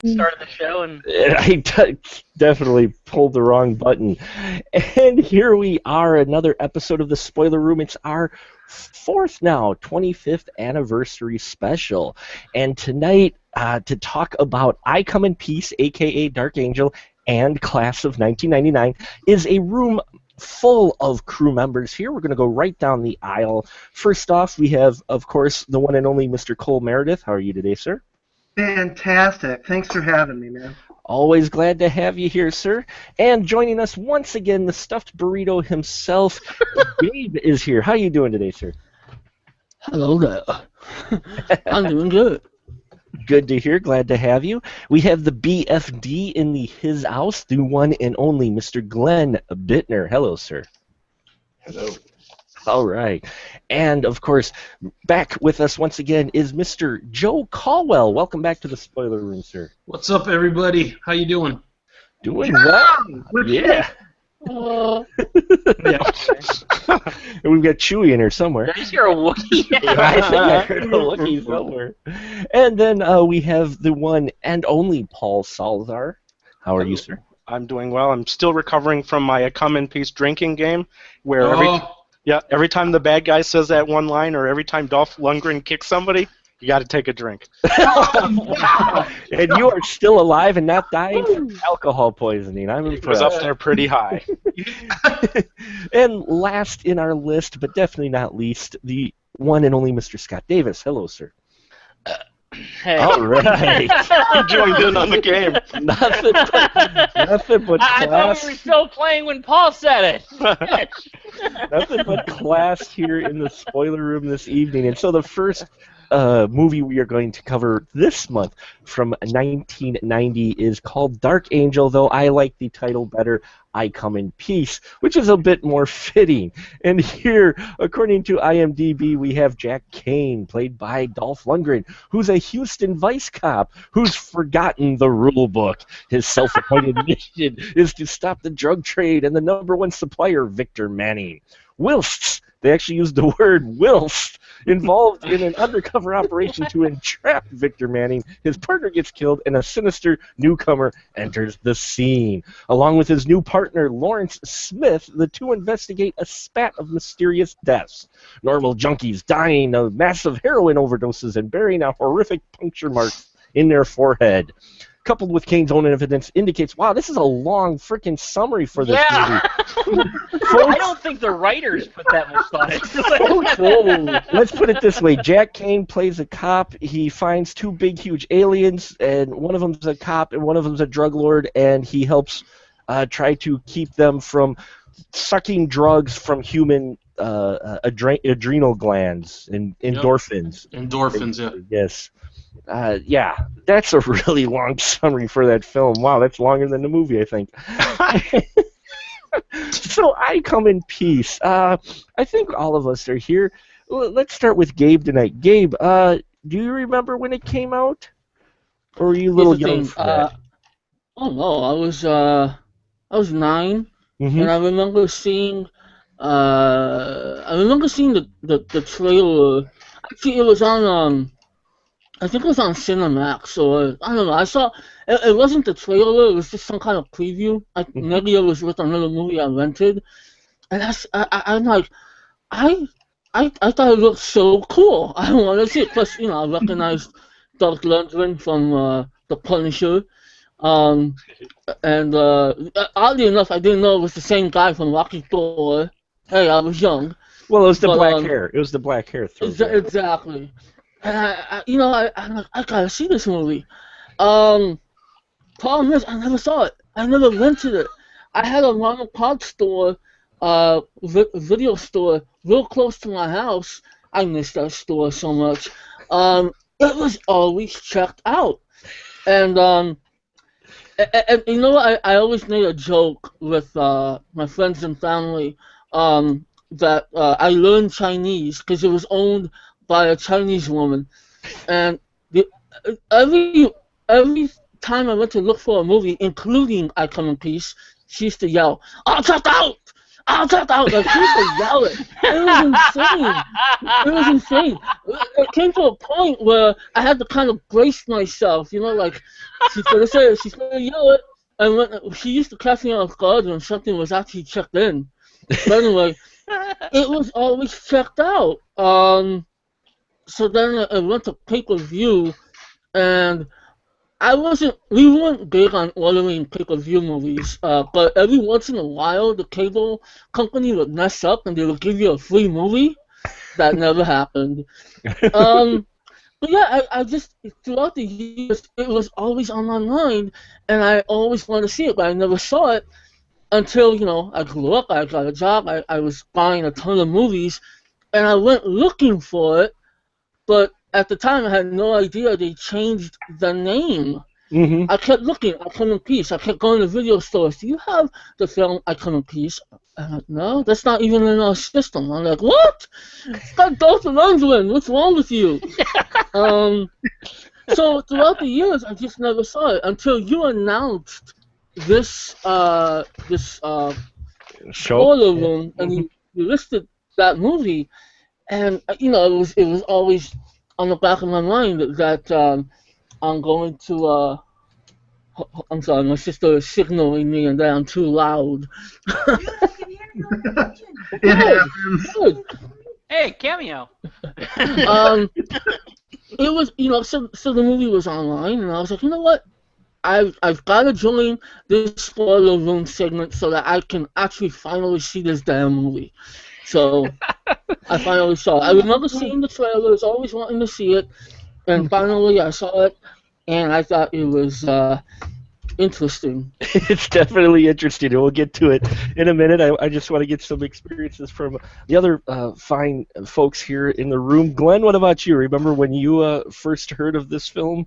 Started the show and Definitely pulled the wrong button. And here we are, another episode of the Spoiler Room. It's our fourth now, 25th anniversary special. And tonight, to talk about I Come in Peace, a.k.a. Dark Angel, and Class of 1999, is a room full of crew members here. We're going to go right down the aisle. First off, we have, of course, the one and only Mr. Cole Meredith. How are you today, sir? Fantastic. Thanks for having me, man. Always glad to have you here, sir. And joining us once again, the stuffed burrito himself, Gabe is here. How are you doing today, sir? Hello there. I'm doing good. Good to hear. Glad to have you. We have the BFD in his house, the one and only Mr. Glenn Bittner. Hello, sir. Hello. All right. And, of course, back with us once again is Mr. Joe Caldwell. Welcome back to the Spoiler Room, sir. What's up, everybody? How you doing? Doing well. Yeah. Yeah. And we've got Chewie in here somewhere. did I just hear a Wookiee? I think I heard a Wookiee somewhere. And then we have the one and only Paul Salazar. How are you, sir? I'm doing well. I'm still recovering from my Come in Peace drinking game, where every time the bad guy says that one line, or every time Dolph Lundgren kicks somebody, you got to take a drink. And you are still alive and not dying from alcohol poisoning. I'm impressed. It was up there pretty high. And last in our list, but definitely not least, the one and only Mr. Scott Davis. Hello, sir. Hey. All right. You joined in on the game. Nothing but I thought class. we were still playing when Paul said it. Nothing but class here in the spoiler room this evening. And so the first movie we are going to cover this month from 1990 is called Dark Angel, though I like the title better, I Come in Peace, which is a bit more fitting. And here, according to IMDb, we have Jack Kane, played by Dolph Lundgren, who's a Houston vice cop who's forgotten the rule book. His self-appointed mission is to stop the drug trade and the number one supplier, Victor Manning. Whilst, they actually used the word whilst, involved in an undercover operation to entrap Victor Manning, his partner gets killed, and a sinister newcomer enters the scene. Along with his new partner, Lawrence Smith, the two investigate a spat of mysterious deaths. Normal junkies dying of massive heroin overdoses and bearing out horrific puncture marks in their forehead. Coupled with Kane's own evidence, indicates, wow, this is a long freaking summary for this movie. I don't think the writers put that much thought into it. Let's put it this way. Jack Kane plays a cop. He finds two big, huge aliens, and one of them's a cop and one of them's a drug lord, and he helps try to keep them from sucking drugs from human adrenal glands and endorphins. Endorphins, yeah. Yes. Yeah, that's a really long summary for that film. Wow, that's longer than the movie, I think. So I Come in Peace. I think all of us are here. Let's start with Gabe tonight. Gabe, do you remember when it came out? Or were you a little young for that? Oh no, I was 9, and I remember seeing the trailer. Actually, it was on I think it was on Cinemax, or I don't know. I saw it wasn't the trailer; it was just some kind of preview. Maybe it was with another movie I rented, and I'm like, I thought it looked so cool. I wanted to see it. Plus, I recognized Dolph Lundgren from The Punisher, and oddly enough, I didn't know it was the same guy from Rocky Horror. Hey, I was young. Well, it was the black hair. It was the black hair. Exactly. And I'm like, I gotta see this movie. Problem is, I never saw it. I never rented it. I had a mom and pop store, video store, real close to my house. I miss that store so much. It was always checked out. And you know what? I always made a joke with my friends and family that I learned Chinese because it was owned by a Chinese woman, and every time I went to look for a movie, including I Come in Peace, she used to yell, "All checked out! I'll tap out. Like, people yelling. It was insane. It was insane. It came to a point where I had to kind of brace myself, like, she's going to say it, she's going to yell it, and when she used to catch me off guard when something was actually checked in. But anyway, it was always checked out. So then I went to pay-per-view, and we weren't big on ordering pay-per-view movies, but every once in a while the cable company would mess up and they would give you a free movie. That never happened. But yeah, I just, throughout the years, it was always on my mind, and I always wanted to see it, but I never saw it until, I grew up, I got a job, I was buying a ton of movies, and I went looking for it, but at the time I had no idea they changed the name. Mm-hmm. I kept looking, I Come in Peace. I kept going to video stores. Do you have the film I Come in Peace? I'm like, no, that's not even in our system. I'm like, what? It's got Dolph Lundgren. What's wrong with you? So throughout the years, I just never saw it until you announced this spoiler room, and you listed that movie, and it was always on the back of my mind that I'm going to. I'm sorry, my sister is signaling me, and that I'm too loud. It happens. Good. Hey, cameo. It was, so the movie was online, and I was like, you know what? I've got to join this spoiler room segment so that I can actually finally see this damn movie. So I finally saw it. I remember seeing the trailers, always wanting to see it, and finally I saw it, and I thought it was interesting. It's definitely interesting, and we'll get to it in a minute. I just want to get some experiences from the other fine folks here in the room. Glenn, what about you? Remember when you first heard of this film?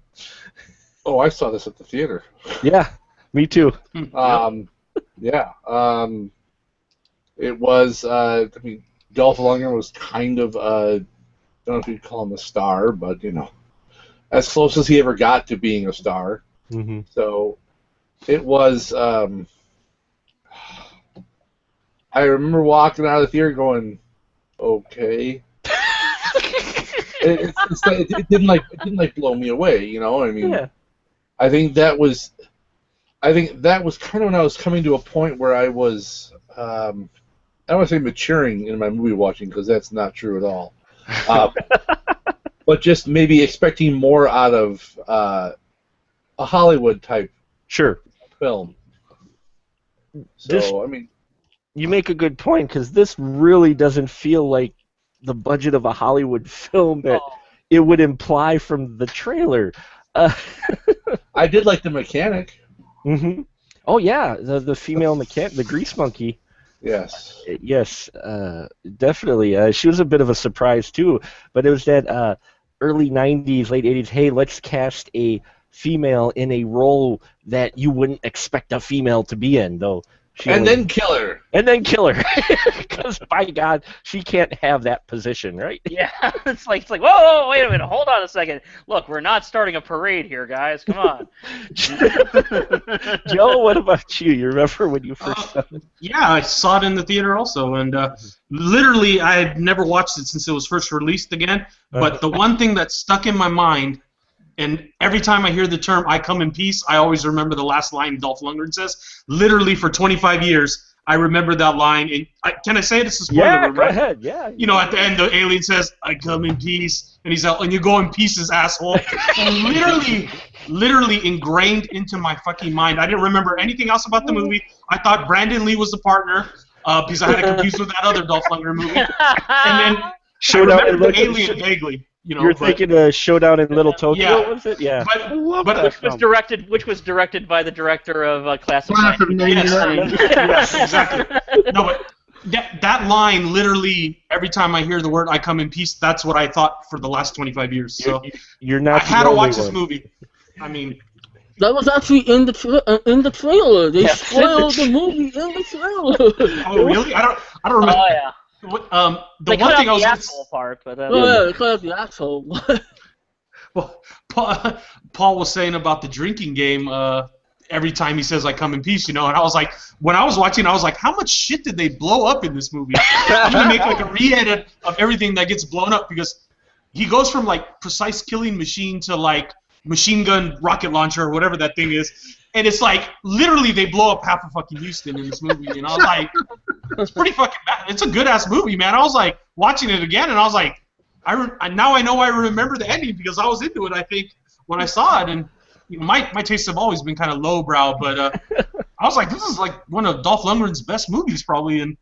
Oh, I saw this at the theater. Yeah, me too. Yeah. It was, Dolph Lundgren was kind of, I don't know if you'd call him a star, but, as close as he ever got to being a star. Mm-hmm. So it was, I remember walking out of the theater going, okay. It didn't blow me away, Yeah. I think that was kind of when I was coming to a point where I was, I don't want to say maturing in my movie watching, because that's not true at all. But just maybe expecting more out of a Hollywood type film. So, you make a good point, because this really doesn't feel like the budget of a Hollywood film that it would imply from the trailer. I did like the mechanic. Mm-hmm. Oh yeah, the female mechanic, the grease monkey. Yes. Yes, definitely. She was a bit of a surprise too, but it was that early '90s, late '80s. Hey, let's cast a female in a role that you wouldn't expect a female to be in, though. Then kill her. And then kill her, because by God, she can't have that position, right? Yeah, it's like, whoa, wait a minute, hold on a second. Look, we're not starting a parade here, guys. Come on. Joe, what about you? You remember when you first saw it? Yeah, I saw it in the theater also, and literally I had never watched it since it was first released again, but the one thing that stuck in my mind, and every time I hear the term "I come in peace," I always remember the last line Dolph Lundgren says. Literally for 25 years, I remember that line. And can I say it? It's a spoiler, Yeah, right? go ahead. Yeah. At the end, the alien says, "I come in peace," and he's out, and you go in pieces, asshole. So literally ingrained into my fucking mind. I didn't remember anything else about the movie. I thought Brandon Lee was the partner because I had it confused with that other Dolph Lundgren movie. And then Showdown I remember in the alien vaguely. You're thinking of Showdown in Little Tokyo, was it? Yeah. I love that Which was directed by the director of Class of Class of 99. Yes, exactly. No, but that line, literally, every time I hear the word "I come in peace," that's what I thought for the last 25 years. So you're not. I had to watch this movie. That was actually in the trailer. They spoiled the movie in the trailer. Oh, really? I don't remember. Oh yeah. The one thing I was the asshole part, but they cut out the asshole. well, Paul was saying about the drinking game. every time he says, "I come in peace," and I was like, when I was watching, I was like, how much shit did they blow up in this movie? I'm gonna make like a re-edit of everything that gets blown up, because he goes from like precise killing machine to like machine gun rocket launcher or whatever that thing is, and it's like literally they blow up half of fucking Houston in this movie, and I was like, it's pretty fucking bad. It's a good ass movie, man. I was like watching it again, and I was like, now I know I remember the ending because I was into it. I think when I saw it, and my tastes have always been kind of lowbrow, but I was like, this is like one of Dolph Lundgren's best movies, probably, and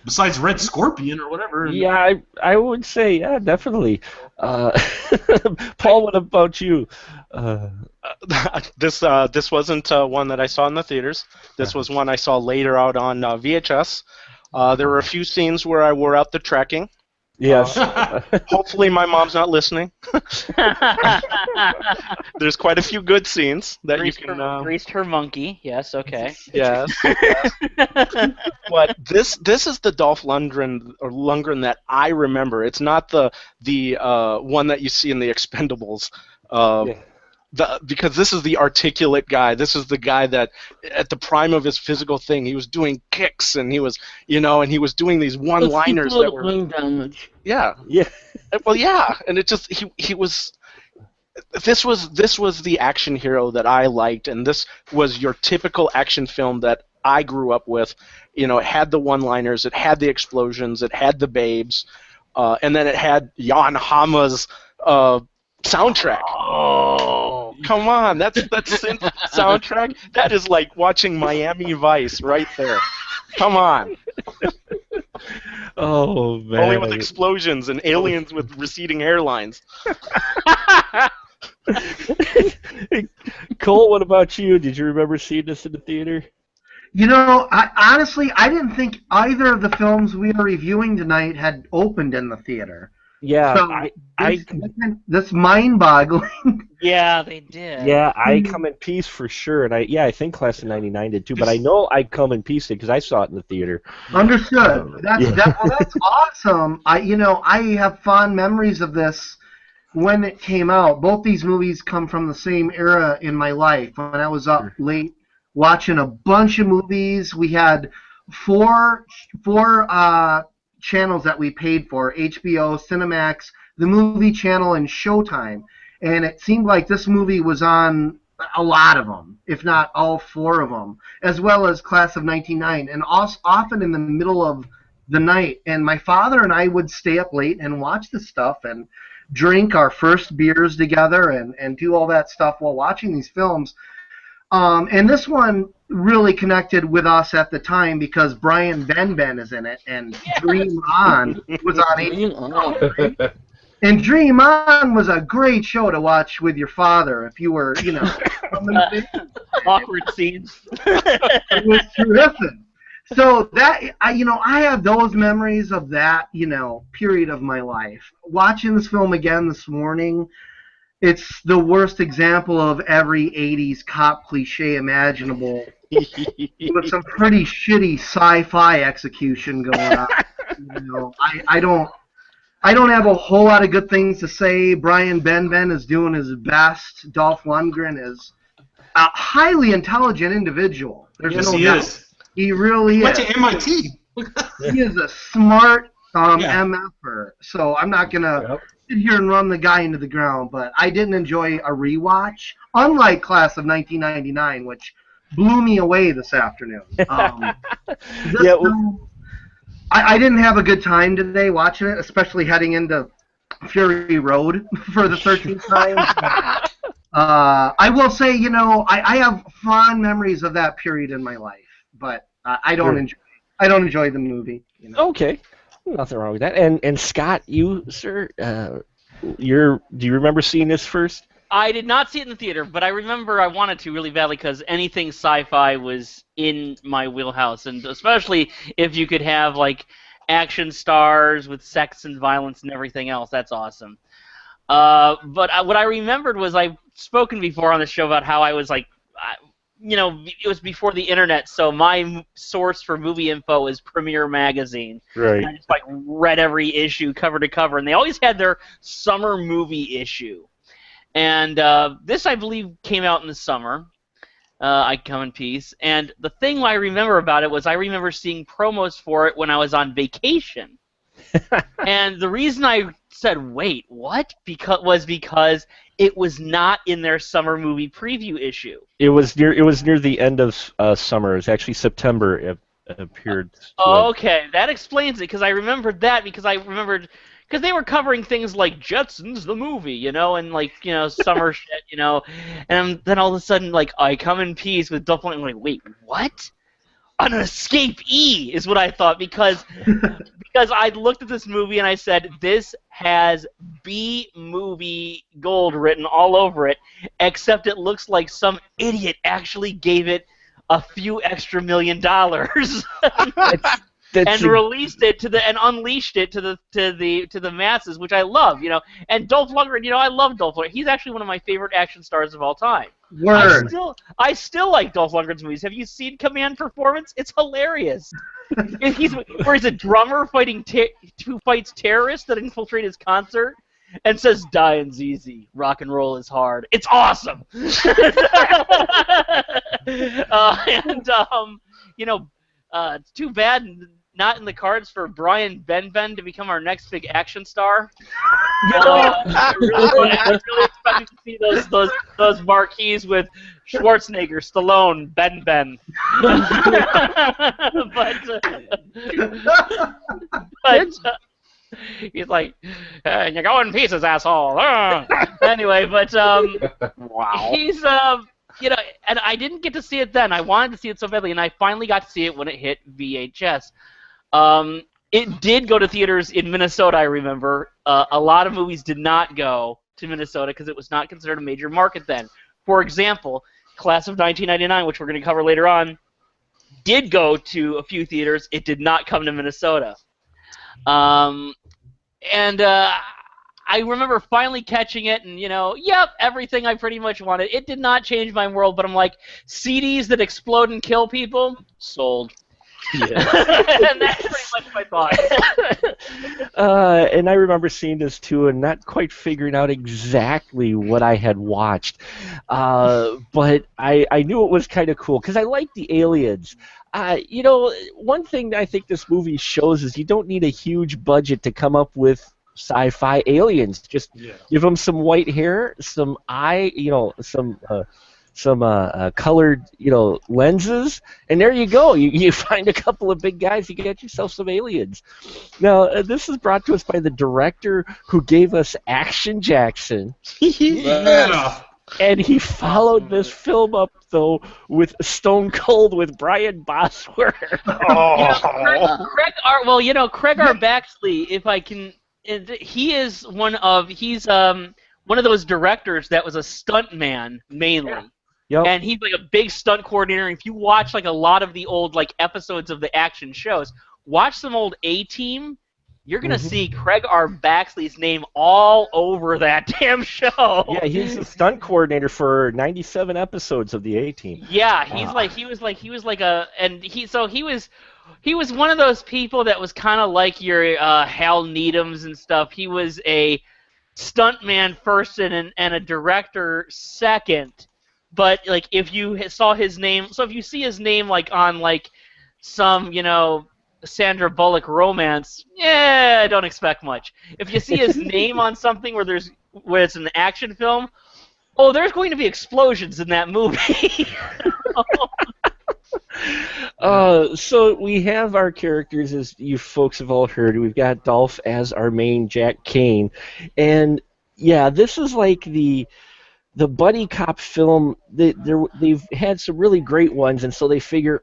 besides Red Scorpion or whatever. And, yeah, I would say, yeah, definitely. Paul, what about you? This wasn't one that I saw in the theaters. This was one I saw later out on VHS. There were a few scenes where I wore out the tracking. Yes. Hopefully my mom's not listening. There's quite a few good scenes that Greased you can... greased her monkey. Yes, okay. Yes. But this is the Dolph Lundgren that I remember. It's not the one that you see in the Expendables. Because this is the articulate guy. This is the guy that, at the prime of his physical thing, he was doing kicks, and he was, and he was doing these one-liners that were brain damage. Yeah. Well, yeah, and it just he was. This was the action hero that I liked, and this was your typical action film that I grew up with. It had the one-liners, it had the explosions, it had the babes, and then it had Jan Hammer's soundtrack. Oh, come on, that's synth soundtrack. That is like watching Miami Vice right there. Come on. Oh man. Only with explosions and aliens with receding hairlines. Cole, what about you? Did you remember seeing this in the theater? Honestly, I didn't think either of the films we are reviewing tonight had opened in the theater. Yeah, so that's mind-boggling. Yeah, they did. Yeah, I Come in Peace for sure, and I think Class of '99 did too. But I know I Come in Peace did because I saw it in the theater. Understood. That's awesome. I have fond memories of this when it came out. Both these movies come from the same era in my life. When I was up late watching a bunch of movies, we had four channels that we paid for: HBO, Cinemax, the Movie Channel, and Showtime. And it seemed like this movie was on a lot of them, if not all four of them, as well as Class of '99, and also often in the middle of the night. And my father and I would stay up late and watch this stuff and drink our first beers together and do all that stuff while watching these films. And this one really connected with us at the time because Brian Benben is in it, and Dream On was on HBO. Right? And Dream On was a great show to watch with your father if you were, awkward scenes. It was terrific. So that I have those memories of that, period of my life. Watching this film again this morning, it's the worst example of every 80s cop cliche imaginable with some pretty shitty sci-fi execution going on. I don't have a whole lot of good things to say. Brian Benben is doing his best. Dolph Lundgren is a highly intelligent individual. Yes, he is. He really went is. to MIT. He is a smart MFer. So I'm not going to sit here and run the guy into the ground, but I didn't enjoy a rewatch, unlike Class of 1999, which blew me away this afternoon. I didn't have a good time today watching it, especially heading into Fury Road for the 13th time. I will say, I have fond memories of that period in my life, but I don't enjoy the movie. Okay. Nothing wrong with that. And Scott, you, sir, do you remember seeing this first? I did not see it in the theater, but I remember I wanted to really badly because anything sci-fi was in my wheelhouse, and especially if you could have like action stars with sex and violence and everything else, that's awesome. But what I remembered was I've spoken before on the show about how I was like, it was before the internet, so my source for movie info is Premiere Magazine. Right. And I just read every issue cover to cover, and they always had their summer movie issue. And this, I believe, came out in the summer. I Come in Peace. And the thing I remember about it was I remember seeing promos for it when I was on vacation. And the reason I said, wait, what? Because it was not in their summer movie preview issue. It was near the end of summer. It was actually September. It appeared. Okay, that explains it, because I remembered that, because they were covering things like Jetsons the movie, and summer shit, and then all of a sudden, like, I Come in Peace with Dolph Lundgren. I'm like, wait, what? An Escape E is what I thought, because I looked at this movie and I said, this has B movie gold written all over it, except it looks like some idiot actually gave it a few extra $1 million and released it and unleashed it to the masses, which I love, And Dolph Lundgren, I love Dolph Lundgren. He's actually one of my favorite action stars of all time. Word. I still like Dolph Lundgren's movies. Have you seen Command Performance? It's hilarious. Where he's a drummer who fights terrorists that infiltrate his concert and says, "Dying's easy, rock and roll is hard." It's awesome. It's too bad not in the cards for Brian Benben to become our next big action star. I really expected to see those marquees with Schwarzenegger, Stallone, Ben. but he's like, "You're going pieces, asshole." Anyway, but Wow. he's and I didn't get to see it then. I wanted to see it so badly, and I finally got to see it when it hit VHS. It did go to theaters in Minnesota, I remember. A lot of movies did not go to Minnesota because it was not considered a major market then. For example, Class of 1999, which we're going to cover later on, did go to a few theaters. It did not come to Minnesota. I remember finally catching it, and everything I pretty much wanted. It did not change my world, but I'm like, CDs that explode and kill people, sold. Yeah. And that's pretty much my thought. And I remember seeing this too, and not quite figuring out exactly what I had watched. But I knew it was kind of cool because I liked the aliens. One thing I think this movie shows is you don't need a huge budget to come up with sci-fi aliens. Just give them some white hair, some some colored, lenses, and there you go. You find a couple of big guys, you get yourself some aliens. Now, this is brought to us by the director who gave us Action Jackson. Yeah. And he followed this film up, though, with Stone Cold with Brian Bosworth. Craig R. Baxley, if I can, he's one of those directors that was a stunt man mainly. Yeah. Yep. And he's like a big stunt coordinator. If you watch like a lot of the old episodes of the action shows, watch some old A-Team, you're gonna see Craig R. Baxley's name all over that damn show. Yeah, he's a stunt coordinator for 97 episodes of the A-Team. Yeah, he was one of those people that was kind of like your Hal Needhams and stuff. He was a stuntman first and a director second. But if you saw his name, so if you see his name on some Sandra Bullock romance, I don't expect much. If you see his name on something where it's an action film, there's going to be explosions in that movie. So we have our characters, as you folks have all heard. We've got Dolph as our main Jack Kane, and this is like the buddy cop film. They've had some really great ones, and so they figure,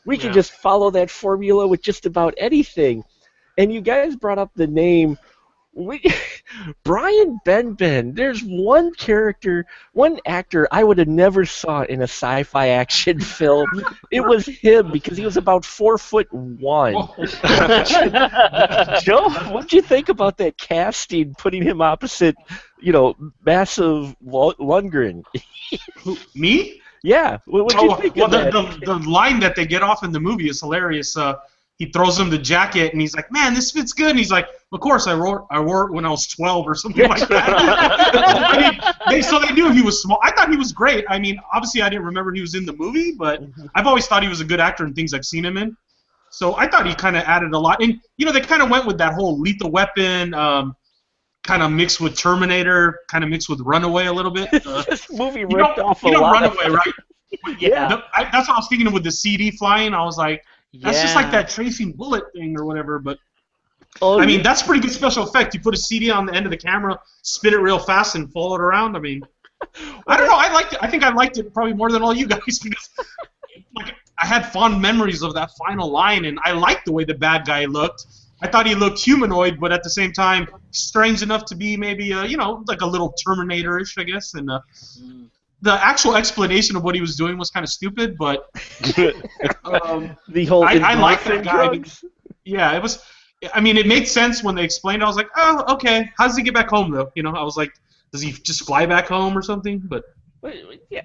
we can just follow that formula with just about anything. And you guys brought up the name Brian Benben. There's one actor I would have never saw in a sci-fi action film. It was him because he was about 4'1". Joe, what'd you think about that casting, putting him opposite, massive Lundgren? Who, me? Yeah. What do you think of that? The line that they get off in the movie is hilarious. he throws him the jacket, and he's like, "Man, this fits good." And he's like, "Of course, I wore it when I was 12 or something like that." I mean, so they knew he was small. I thought he was great. I mean, obviously, I didn't remember he was in the movie, but I've always thought he was a good actor in things I've seen him in. So I thought he kind of added a lot. And they kind of went with that whole Lethal Weapon, kind of mixed with Terminator, kind of mixed with Runaway a little bit. This movie ripped off a lot. Runaway, right? Yeah. That's what I was thinking of with the CD flying. I was like, that's just like that tracing bullet thing or whatever. But I mean, that's pretty good special effect. You put a CD on the end of the camera, spin it real fast, and follow it around. I mean, I don't know. I liked it. I think I liked it probably more than all you guys because I had fond memories of that final line, and I liked the way the bad guy looked. I thought he looked humanoid, but at the same time, strange enough to be maybe, like a little Terminator-ish, I guess. And the actual explanation of what he was doing was kind of stupid, but the whole I like that guy. drugs? It was. I mean, it made sense when they explained. I was like, oh, okay. How does he get back home, though? I was like, does he just fly back home or something? But yeah,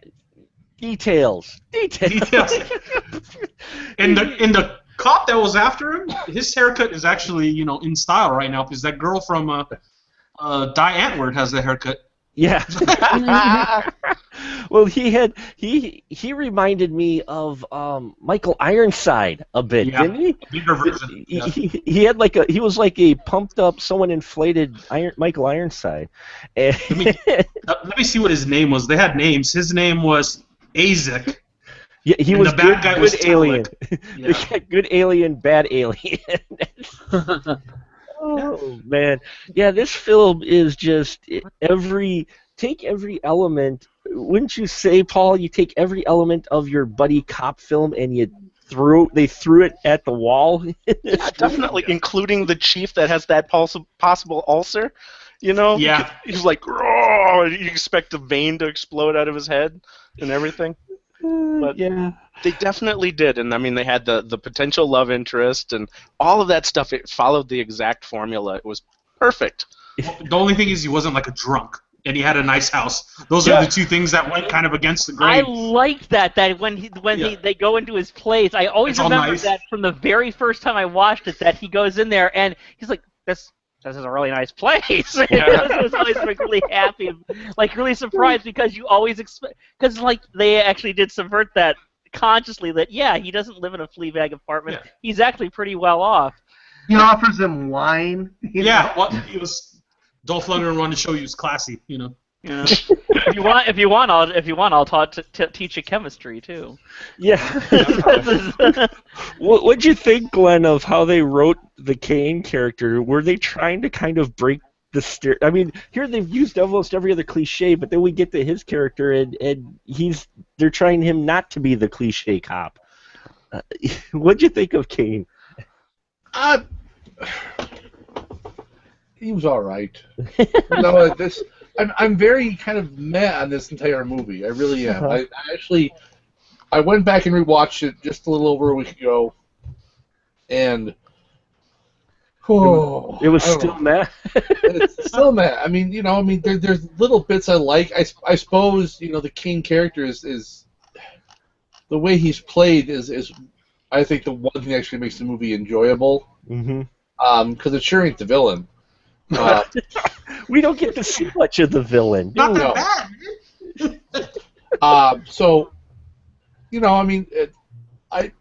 details. And the cop that was after him, his haircut is actually, in style right now because that girl from Die Antwoord has the haircut. Yeah. Well, he reminded me of Michael Ironside a bit, didn't he? A bigger version. Yeah. He had he was like a pumped up, someone inflated Michael Ironside. Let me see what his name was. They had names. His name was Azek. Yeah, he was the bad guy was alien. Yeah. Good alien, bad alien. Oh man, yeah. This film is just take every element. Wouldn't you say, Paul? You take every element of your buddy cop film and they threw it at the wall. Yeah, definitely, including the chief that has that possible ulcer. Yeah. He's like, "Roar!" You expect the vein to explode out of his head and everything. But yeah, they definitely did, and I mean, they had the potential love interest and all of that stuff. It followed the exact formula. It was perfect. The only thing is he wasn't like a drunk, and he had a nice house. Those are the two things that went kind of against the grain. I liked that when they go into his place. I always remember that from the very first time I watched it, that he goes in there and he's like, this is a really nice place. I was always really happy, really surprised because you always expect, because they actually did subvert that consciously, that he doesn't live in a flea-bag apartment. Yeah. He's actually pretty well off. He offers him wine. Well, he was Dolph Lundgren wanted to show he was classy. Yeah. If you want, I'll teach you chemistry too. Yeah. What'd you think, Glenn, of how they wrote the Kane character? Were they trying to kind of break the I mean, here they've used almost every other cliche, but then we get to his character, and they're trying him not to be the cliche cop. What'd you think of Kane? He was all right. I'm very kind of meh on this entire movie. I really am. I went back and rewatched it just a little over a week ago, and it was still meh. It's still meh. I mean, there's little bits I like. I suppose the King character is the way he's played is I think the one thing that actually makes the movie enjoyable. Mm-hmm. Because it sure ain't the villain. We don't get to see much of the villain. Not that bad. So, I mean, I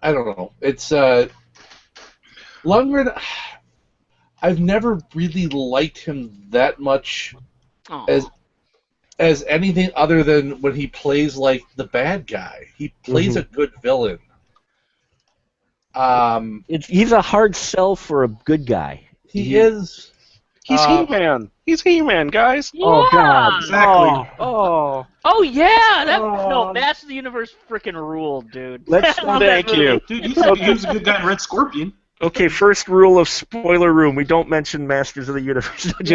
don't know. It's Lundgren. I've never really liked him that much as anything other than when he plays like the bad guy. He plays a good villain. He's a hard sell for a good guy. He is. He's He-Man. He's He-Man, guys. Yeah. Oh God! Exactly. Oh yeah! No, Masters of the Universe freaking ruled, dude. Thank you. Dude, he was a good guy in Red Scorpion. Okay, first rule of Spoiler Room: we don't mention Masters of the Universe. Dude,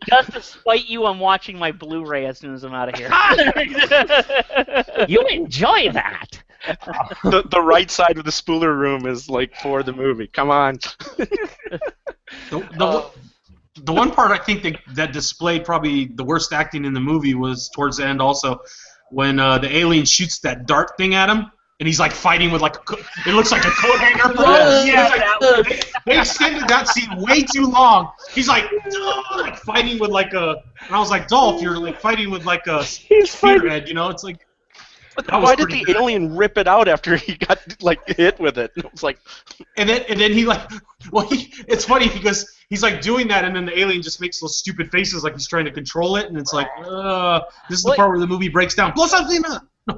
just to spite you, I'm watching my Blu-ray as soon as I'm out of here. You enjoy that. The right side of the Spooler Room is for the movie. Come on. The one part I think that displayed probably the worst acting in the movie was towards the end also, when the alien shoots that dart thing at him. and he's like fighting with like it looks like a coat hanger. They extended that scene way too long. He's like fighting with like a, and I was like, Dolph, you're like fighting with like a spearhead, you know? It's like. Why did the alien rip it out after he got like hit with it? It was like, and then he like, it's funny because he's like doing that, and then the alien just makes those stupid faces like he's trying to control it, and it's like, this is the part where the movie breaks down. Blow something up. I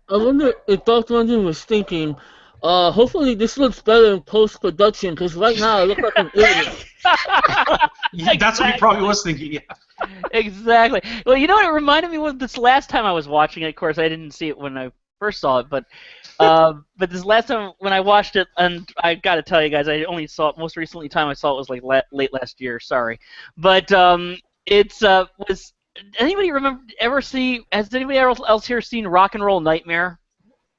wonder if Dolph Lundgren was thinking, hopefully this looks better in post-production, because right now I look like an idiot. Yeah, that's what he probably was thinking, yeah. Exactly. Well, you know what it reminded me of this last time I was watching it. Of course, I didn't see it when I first saw it, but this last time when I watched it, and I got to tell you guys, I only saw it, most recently time I saw it was like late last year, sorry. But was, anybody has anybody else here seen Rock and Roll Nightmare?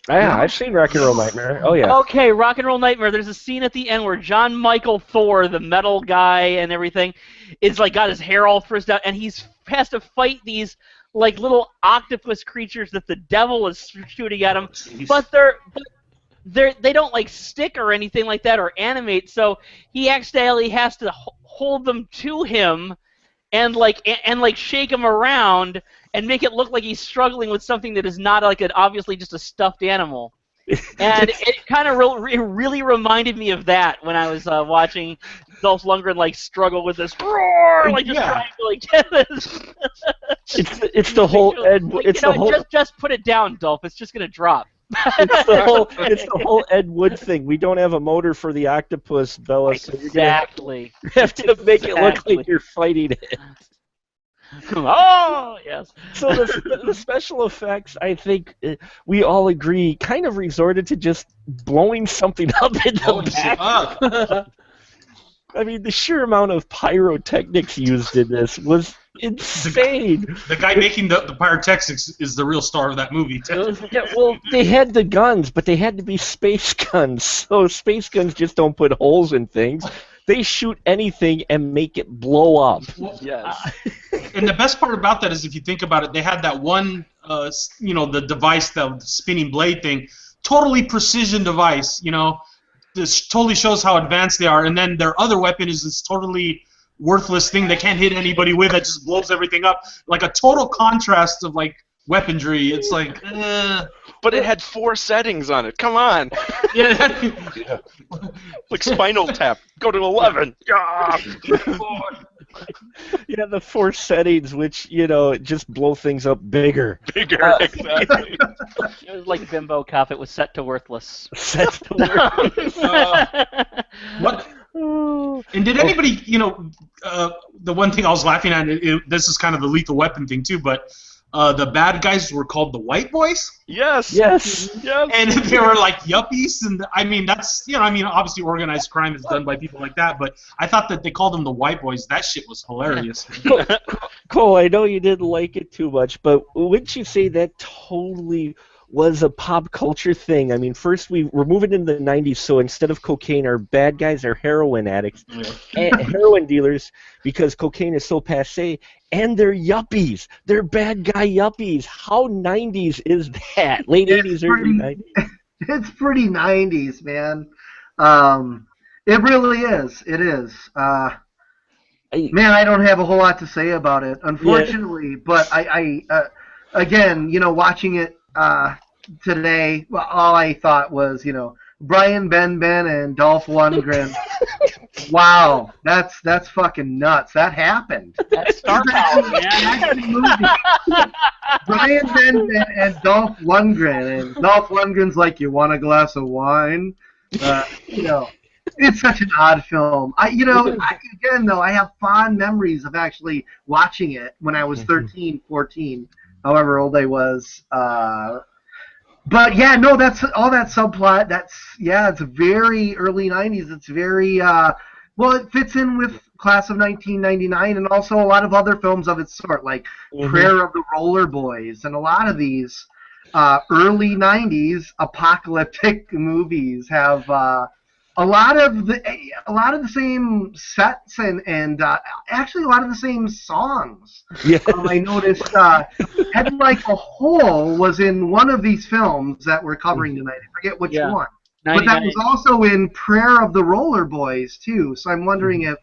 Yeah, I've seen Rock and Roll Nightmare. Oh, yeah. Okay, Rock and Roll Nightmare. There's a scene at the end where John Michael Thor, the metal guy and everything, is like got his hair all frizzed out, and has to fight these like little octopus creatures that the devil is shooting at him. But they don't like stick or anything like that or animate. So he actually has to hold them to him and shake him around and make it look like he's struggling with something that is not like obviously just a stuffed animal. And it kind of really reminded me of that when I was watching Dolph Lundgren like struggle with this roar, like just trying to like get this. It's the whole Ed. It's the whole. Just put it down, Dolph. It's just gonna drop. It's the whole Ed Wood thing. We don't have a motor for the octopus, Bella. Exactly. So you have to make it look like you're fighting it. Oh, yes. So the special effects, I think we all agree, kind of resorted to just blowing something up in the back. I mean, the sheer amount of pyrotechnics used in this was insane. The guy making the pyrotechnics is the real star of that movie. Yeah, well, they had the guns, but they had to be space guns. So space guns just don't put holes in things. They shoot anything and make it blow up. yes. And the best part about that is, if you think about it, they had that one, the device, the spinning blade thing, totally precision device. You know, this totally shows how advanced they are. And then their other weapon is this totally worthless thing they can't hit anybody with that just blows everything up. Like a total contrast of like weaponry. It's like, But it had 4 settings on it. Come on. yeah. Like Spinal Tap. Go to 11. Yeah, the 4 settings, which, just blow things up bigger. Bigger, exactly. It was like Bimbo Cop. It was set to worthless. Set to worthless. What? And did anybody, the one thing I was laughing at, this is kind of the Lethal Weapon thing too, but the bad guys were called the White Boys. Yes. And they were like yuppies, and I mean that's obviously organized crime is done by people like that, but I thought that they called them the White Boys. That shit was hilarious. Cole, I know you didn't like it too much, but wouldn't you say that totally was a pop culture thing? I mean, first we're moving into the 90s, so instead of cocaine, our bad guys are heroin addicts, and heroin dealers, because cocaine is so passé, and they're yuppies. They're bad guy yuppies. How 90s is that? Late 80s, early 90s? It's pretty 90s, man. It really is. It is. Man, I don't have a whole lot to say about it, unfortunately, but I again, watching it today, well, all I thought was, Brian Benben and Dolph Lundgren. Wow, that's fucking nuts. That happened. That's star power, man. Brian Benben and Dolph Lundgren, and Dolph Lundgren's like, "You want a glass of wine?" It's such an odd film. Again, though, I have fond memories of actually watching it when I was 13, 14. However old I was. But yeah, no, that's all that subplot. It's very early 90s. It's very, it fits in with Class of 1999 and also a lot of other films of its sort, like Prayer of the Roller Boys, and a lot of these early 90s apocalyptic movies have a a lot of the same sets and actually a lot of the same songs. Yeah. I noticed Head Like a Hole was in one of these films that we're covering tonight. I forget which Yeah. one. But that was also in Prayer of the Roller Boys too. So I'm wondering if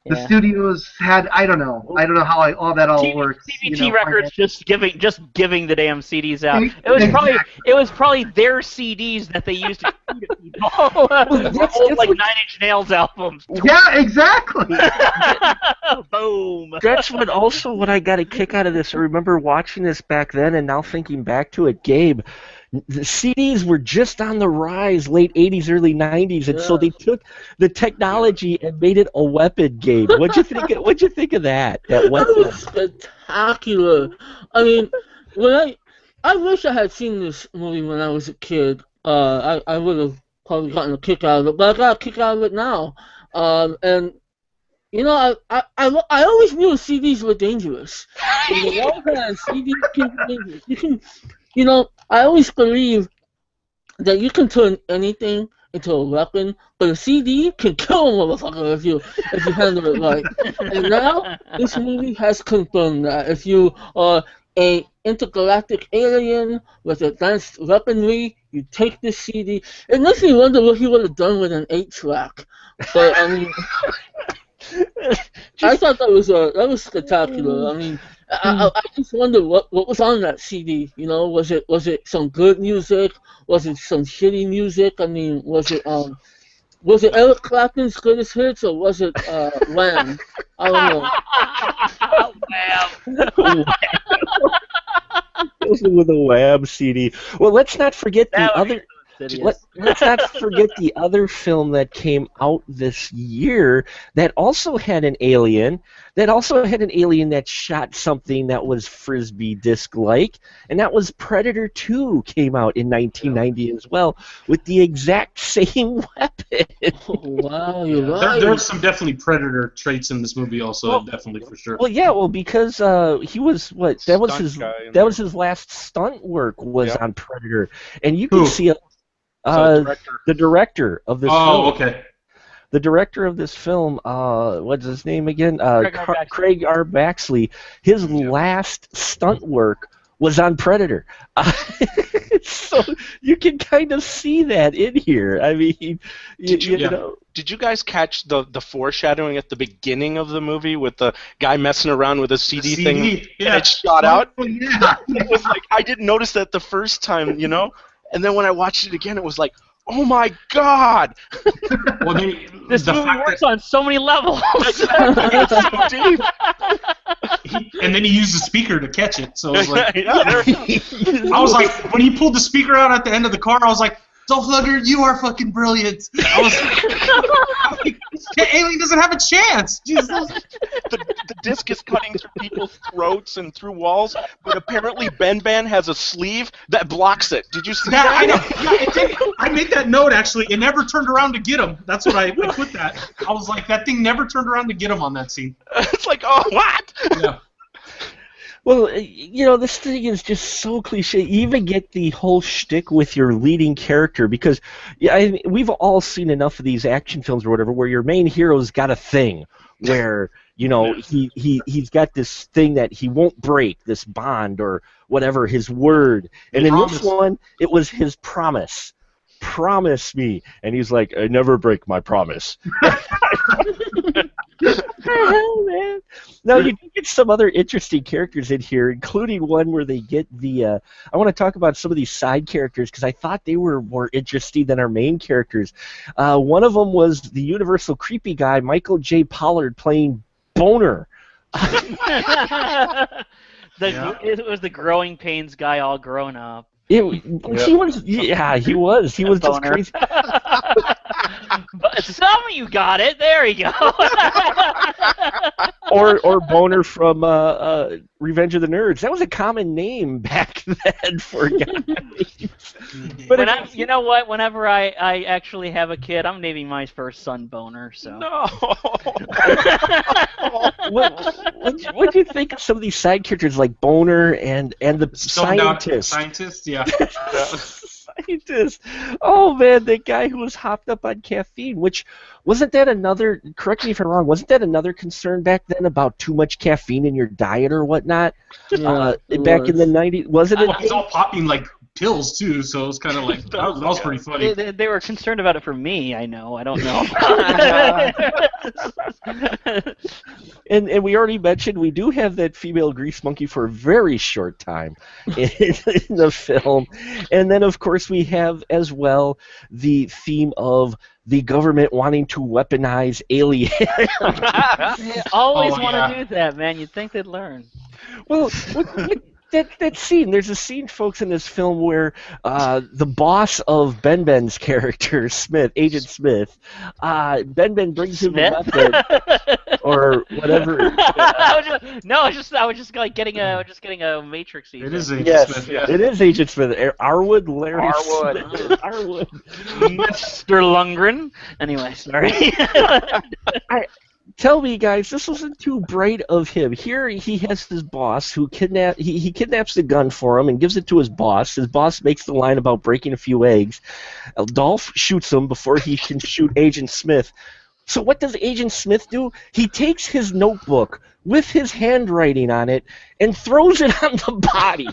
the studios had I don't know how all that works. TBT Records just giving the damn CDs out. It was probably their CDs that they used to shoot at people. Old, like 9 Inch Nails albums. Yeah, exactly. Boom. That's what I got a kick out of this. I remember watching this back then, and now thinking back to it, Gabe. The CDs were just on the rise, late 80s, early 90s, and so they took the technology and made it a weapon, Gabe. What'd you think of that? That weapon? That was spectacular. I mean, I wish I had seen this movie when I was a kid. I would have probably gotten a kick out of it, but I got a kick out of it now. And you know, I always knew CDs were dangerous. On the one hand, CDs can be dangerous. You know, I always believe that you can turn anything into a weapon, but a CD can kill a motherfucker if you handle it right. And now this movie has confirmed that if you are an intergalactic alien with advanced weaponry, you take this CD. It makes me wonder what he would have done with an 8-track. But I mean, I thought that was spectacular. I mean, I just wonder what was on that CD. You know, was it some good music? Was it some shitty music? I mean, was it Eric Clapton's greatest hits, or was it Wham? I don't know. Wham. With a Wham CD. Well, let's not forget the other. Let's not forget the other film that came out this year that also had an alien. That shot something that was Frisbee disc-like, and that was Predator 2 came out in 1990 as well, with the exact same weapon. Wow, you're right. There are some definitely Predator traits in this movie also, definitely for sure. Well, because he was that was his last stunt work was on Predator, and you can see the director of this film. Oh, okay. The director of this film, what's his name again? Craig R. Baxley. His last stunt work was on Predator. So you can kind of see that in here. I mean, did you guys catch the foreshadowing at the beginning of the movie with the guy messing around with a CD thing and it shot out? Yeah. It was like, I didn't notice that the first time, you know? And then when I watched it again, it was like, oh my God! Well, this movie works on so many levels. It's so deep. And then he used the speaker to catch it. So it was like, I was like, when he pulled the speaker out at the end of the car, I was like, Dolph Lundgren, you are fucking brilliant. I was like, alien doesn't have a chance. Jesus. The disc is cutting through people's throats and through walls, but apparently Ben has a sleeve that blocks it. Did you see that? I know. Yeah, it did. I made that note, actually. It never turned around to get him. That's what I put that. I was like, that thing never turned around to get him on that scene. It's like, oh, what? Yeah. Well, you know, this thing is just so cliche. You even get the whole shtick with your leading character because we've all seen enough of these action films or whatever where your main hero's got a thing where, you know, he's got this thing that he won't break, this bond or whatever, his word. And in this one, it was his promise. Promise me. And he's like, I never break my promise. What the hell, man? Now, you get some other interesting characters in here, including one where they get the... I want to talk about some of these side characters because I thought they were more interesting than our main characters. One of them was the universal creepy guy, Michael J. Pollard, playing Boner. It was the growing pains guy all grown up. He was just crazy. But some of you got it. There you go. or Boner from Revenge of the Nerds. That was a common name back then for guys. But you know what? Whenever I actually have a kid, I'm naming my first son Boner. So. No. What do you think of some of these side characters like Boner and the scientist? Scientist, yeah. Oh man, that guy who was hopped up on caffeine, which wasn't that another, correct me if I'm wrong, wasn't that another concern back then about too much caffeine in your diet or whatnot? Yeah, it Back in the was. 90s, wasn't it? He's all popping like pills too, so it's kind of like that was pretty funny. They were concerned about it for me. I know. I don't know. And we already mentioned we do have that female grease monkey for a very short time in the film. And then, of course, we have as well the theme of the government wanting to weaponize aliens. They always Oh, want to yeah. do that, man. You'd think they'd learn. Well, that scene, there's a scene, folks, in this film where the boss of Ben-Ben's character, Smith, Agent Smith, Ben brings him a weapon or whatever. I was just like getting a Matrix. It is Agent Yes, Smith, yeah. it is Agent Smith. Arwood, Larry Arwood. Smith. Arwood. Mr. Lundgren. Anyway, sorry. Tell me, guys, this wasn't too bright of him. Here he has his boss who he kidnaps the gun for him and gives it to his boss. His boss makes the line about breaking a few eggs. Dolph shoots him before he can shoot Agent Smith. So what does Agent Smith do? He takes his notebook with his handwriting on it and throws it on the body.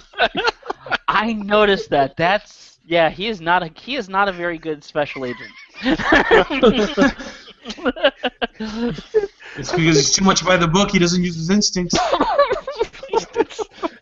I noticed that. He is not a very good special agent. It's because he's too much by the book. He doesn't use his instincts.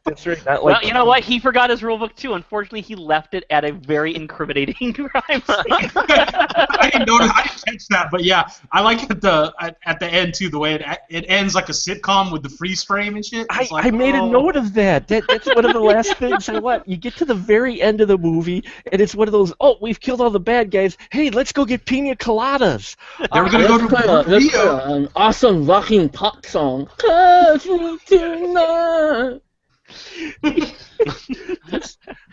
That's right. Not Well, like, you know what? He forgot his rule book too. Unfortunately, he left it at a very incriminating crime scene. I didn't notice. I didn't catch that, but yeah, I like at the end too. The way it ends like a sitcom with the freeze frame and shit. It's like, I made a note of that. That's one of the last things I want. You get to the very end of the movie, and it's one of those, oh, we've killed all the bad guys. Hey, let's go get pina coladas. They were gonna go Let's play to an awesome rocking pop song. Touch me tonight.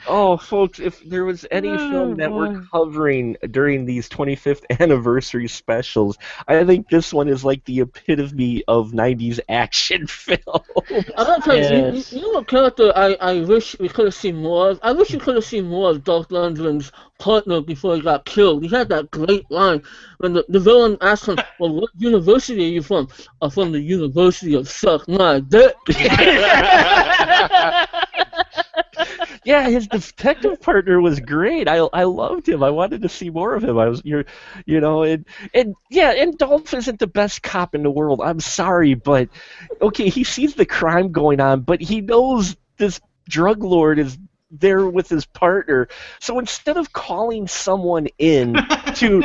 Oh, folks, if there was any film that we're covering during these 25th anniversary specials, I think this one is like the epitome of 90s action film. I gotta tell you, Yes. you know what character I wish we could have seen more of? I wish we could have seen more of Dolph Lundgren's partner before he got killed. He had that great line when the villain asked him, well, what university are you from? I'm from the University of Suck My Dick. Yeah, his detective partner was great. I loved him. I wanted to see more of him. And Dolph isn't the best cop in the world. I'm sorry, but okay, he sees the crime going on, but he knows this drug lord is there with his partner. So instead of calling someone in to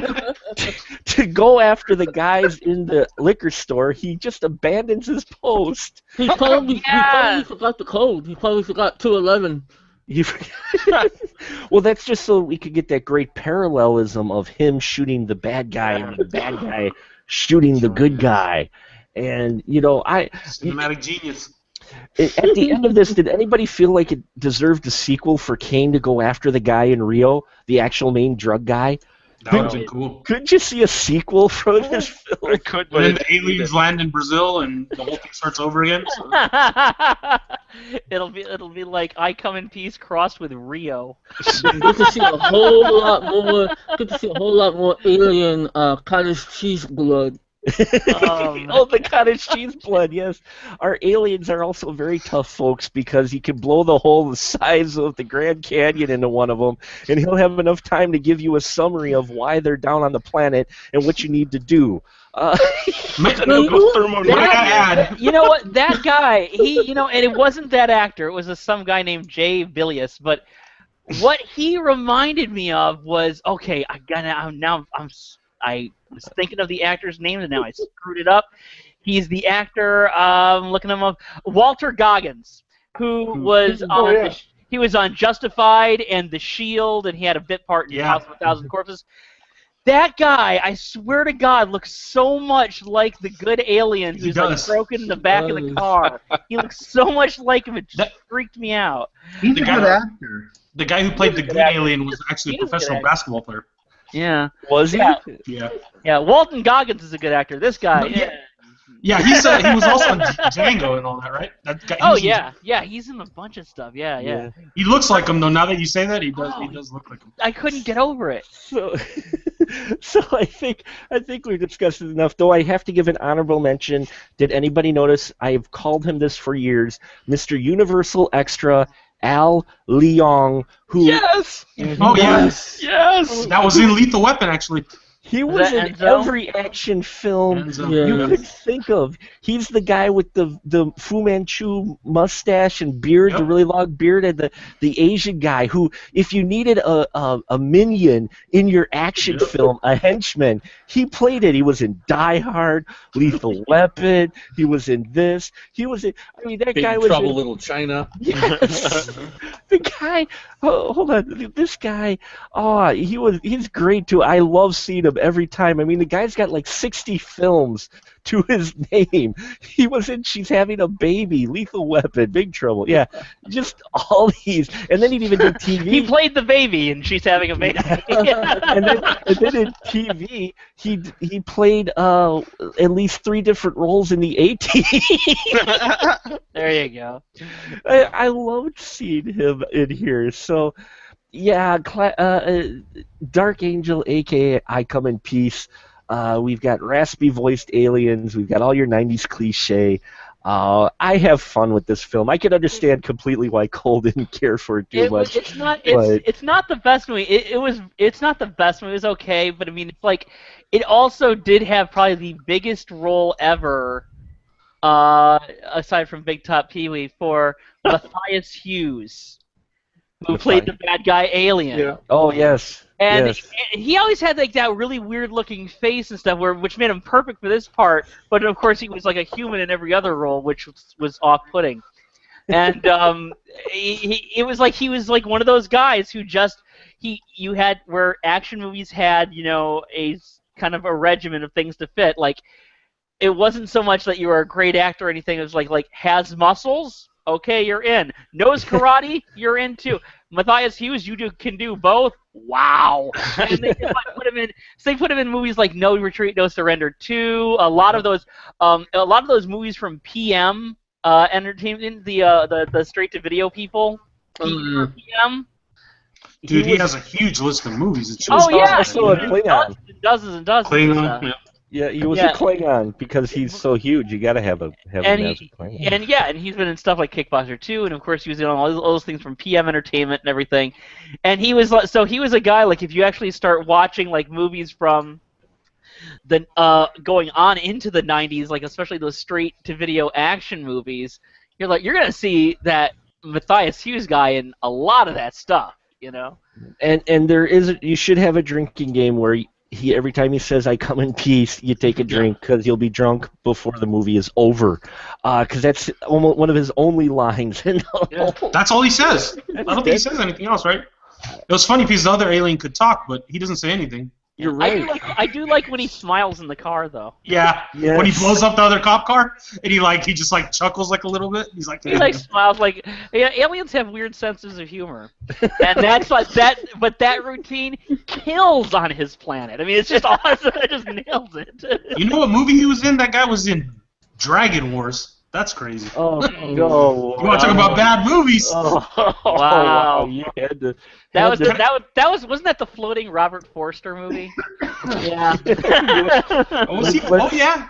go after the guys in the liquor store, he just abandons his post. He probably forgot the code. He probably forgot 211. Well, that's just so we could get that great parallelism of him shooting the bad guy and the bad guy shooting the good guy. And, cinematic genius. at the end of this, did anybody feel like it deserved a sequel for Kane to go after the guy in Rio, the actual main drug guy? That would have been cool. Couldn't you see a sequel for this film? I could, but And then the aliens land in Brazil and the whole thing starts over again. So. It'll be like I Come in Peace crossed with Rio. Good to see a whole lot more. Good to see a whole lot more alien cottage cheese blood. Oh, the cottage cheese blood, yes. Our aliens are also very tough folks because he can blow the hole the size of the Grand Canyon into one of them, and he'll have enough time to give you a summary of why they're down on the planet and what you need to do. You know what? That guy, and it wasn't that actor. It was some guy named Jay Bilius. But what he reminded me of was, okay, I was thinking of the actor's name, and now I screwed it up. He's the actor, looking him up, Walter Goggins, who was on he was on Justified and The Shield, and he had a bit part in House of a Thousand Corpses. That guy, I swear to God, looks so much like the good alien who's like broken in the back of the car. He looks so much like him, it just freaked me out. He's a good actor. The guy who played the good alien was actually a professional basketball player. Yeah. Was he? Yeah. Yeah, Walton Goggins is a good actor. This guy, Yeah, he was also in Django and all that, right? That guy, Oh yeah, he's in a bunch of stuff. Yeah. He looks like him though. Now that you say that, he does look like him. I couldn't get over it. So, so I think we've discussed it enough. Though I have to give an honorable mention. Did anybody notice? I've called him this for years, Mr. Universal Extra Al Leong, who Yes. Oh Yes. that was in Lethal Weapon actually. he was in Enzo? every action film Enzo. you Yeah. could think of. He's the guy with the Fu Manchu mustache and beard, the Yep. really long beard, and the Asian guy who, if you needed a minion in your action film, a henchman, he played it. He was in Die Hard, Lethal Weapon. He was in this. He was in. I mean, that Big guy was Trouble, in, Little China. Yes. The guy, hold on, this guy, he's great too. I love seeing him every time. I mean, the guy's got like 60 films to his name. He was in She's Having a Baby, Lethal Weapon, Big Trouble. Yeah, just all these. And then he'd even do TV. He played the baby, and she's having a baby. and then in TV, he played at least 3 different roles in the A-Team. There you go. I loved seeing him in here. So, yeah, Dark Angel, a.k.a. I Come in Peace. We've got raspy-voiced aliens. We've got all your 90s cliche. I have fun with this film. I can understand completely why Cole didn't care for it too much. It's not. but- It's not the best movie. It's not the best movie. It was okay, but I mean, it's like it also did have probably the biggest role ever, aside from Big Top Pee-wee, for Matthias Hughes, who played the bad guy Alien. Yeah. Oh, yes. And yes. he always had like that really weird looking face and stuff, which made him perfect for this part. But of course, he was like a human in every other role, which was off-putting. And it was like he was like one of those guys who just you had where action movies had a kind of a regimen of things to fit. Like it wasn't so much that you were a great actor or anything. It was like has muscles. Okay, you're in. Knows karate, you're in too. Matthias Hughes, can do both. Wow. And they just put him in. So they put him in movies like No Retreat, No Surrender 2. A lot of those movies from PM Entertainment, the straight to video people. PM. Dude, he has a huge list of movies. It's Oh just yeah, also a Klingon. dozens and dozens. Klingon. Yeah. Yeah, he was a Klingon because he's so huge. You got to have him as a Klingon. And he's been in stuff like Kickboxer 2, and of course he was in all those things from PM Entertainment and everything. And he was a guy like if you actually start watching like movies from the going on into the 90s, like especially those straight to video action movies, you're gonna see that Matthias Hughes guy in a lot of that stuff, And you should have a drinking game where he every time he says "I come in peace," you take a drink because you'll be drunk before the movie is over. Because that's almost one of his only lines. That's all he says. I don't think he says anything else, right? It was funny because the other alien could talk, but he doesn't say anything. You're right. I do like when he smiles in the car, though. Yeah. Yes. When he blows up the other cop car, and he just like chuckles like a little bit. He's like, He like smiles like aliens have weird senses of humor, and that's like that. But that routine kills on his planet. I mean, it's just awesome. It just nails it. You know what movie he was in? That guy was in Dragon Wars. That's crazy. Oh no! You want to talk about bad movies? Wow. You had to. Wasn't that the floating Robert Forster movie? Yeah. Was he? Oh yeah.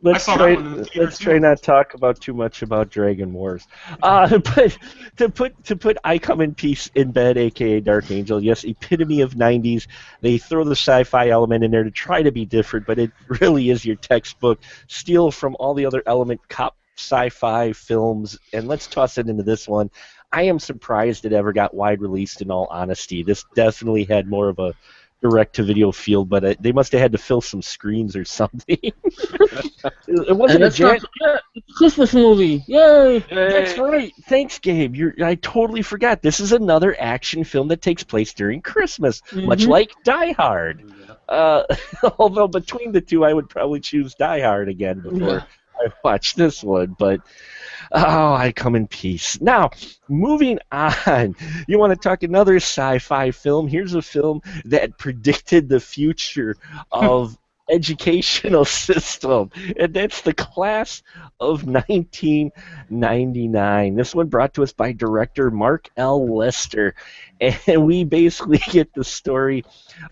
Let's I saw that one in the theater, let's try not talk about too much about Dragon Wars. But to put I Come in Peace in bed, aka Dark Angel, yes, epitome of 90s. They throw the sci-fi element in there to try to be different, but it really is your textbook. Steal from all the other element cop sci-fi films, and let's toss it into this one. I am surprised it ever got wide released, in all honesty. This definitely had more of a direct-to-video feel, but they must have had to fill some screens or something. It wasn't It's a Christmas movie. Yay! That's right. Thanks, Gabe. I totally forgot. This is another action film that takes place during Christmas, much like Die Hard. Although between the two, I would probably choose Die Hard again before I watch this one, but I come in peace. Now, moving on, you want to talk another sci-fi film? Here's a film that predicted the future of educational system, and that's the class of 1999. This one brought to us by director Mark L. Lester, and we basically get the story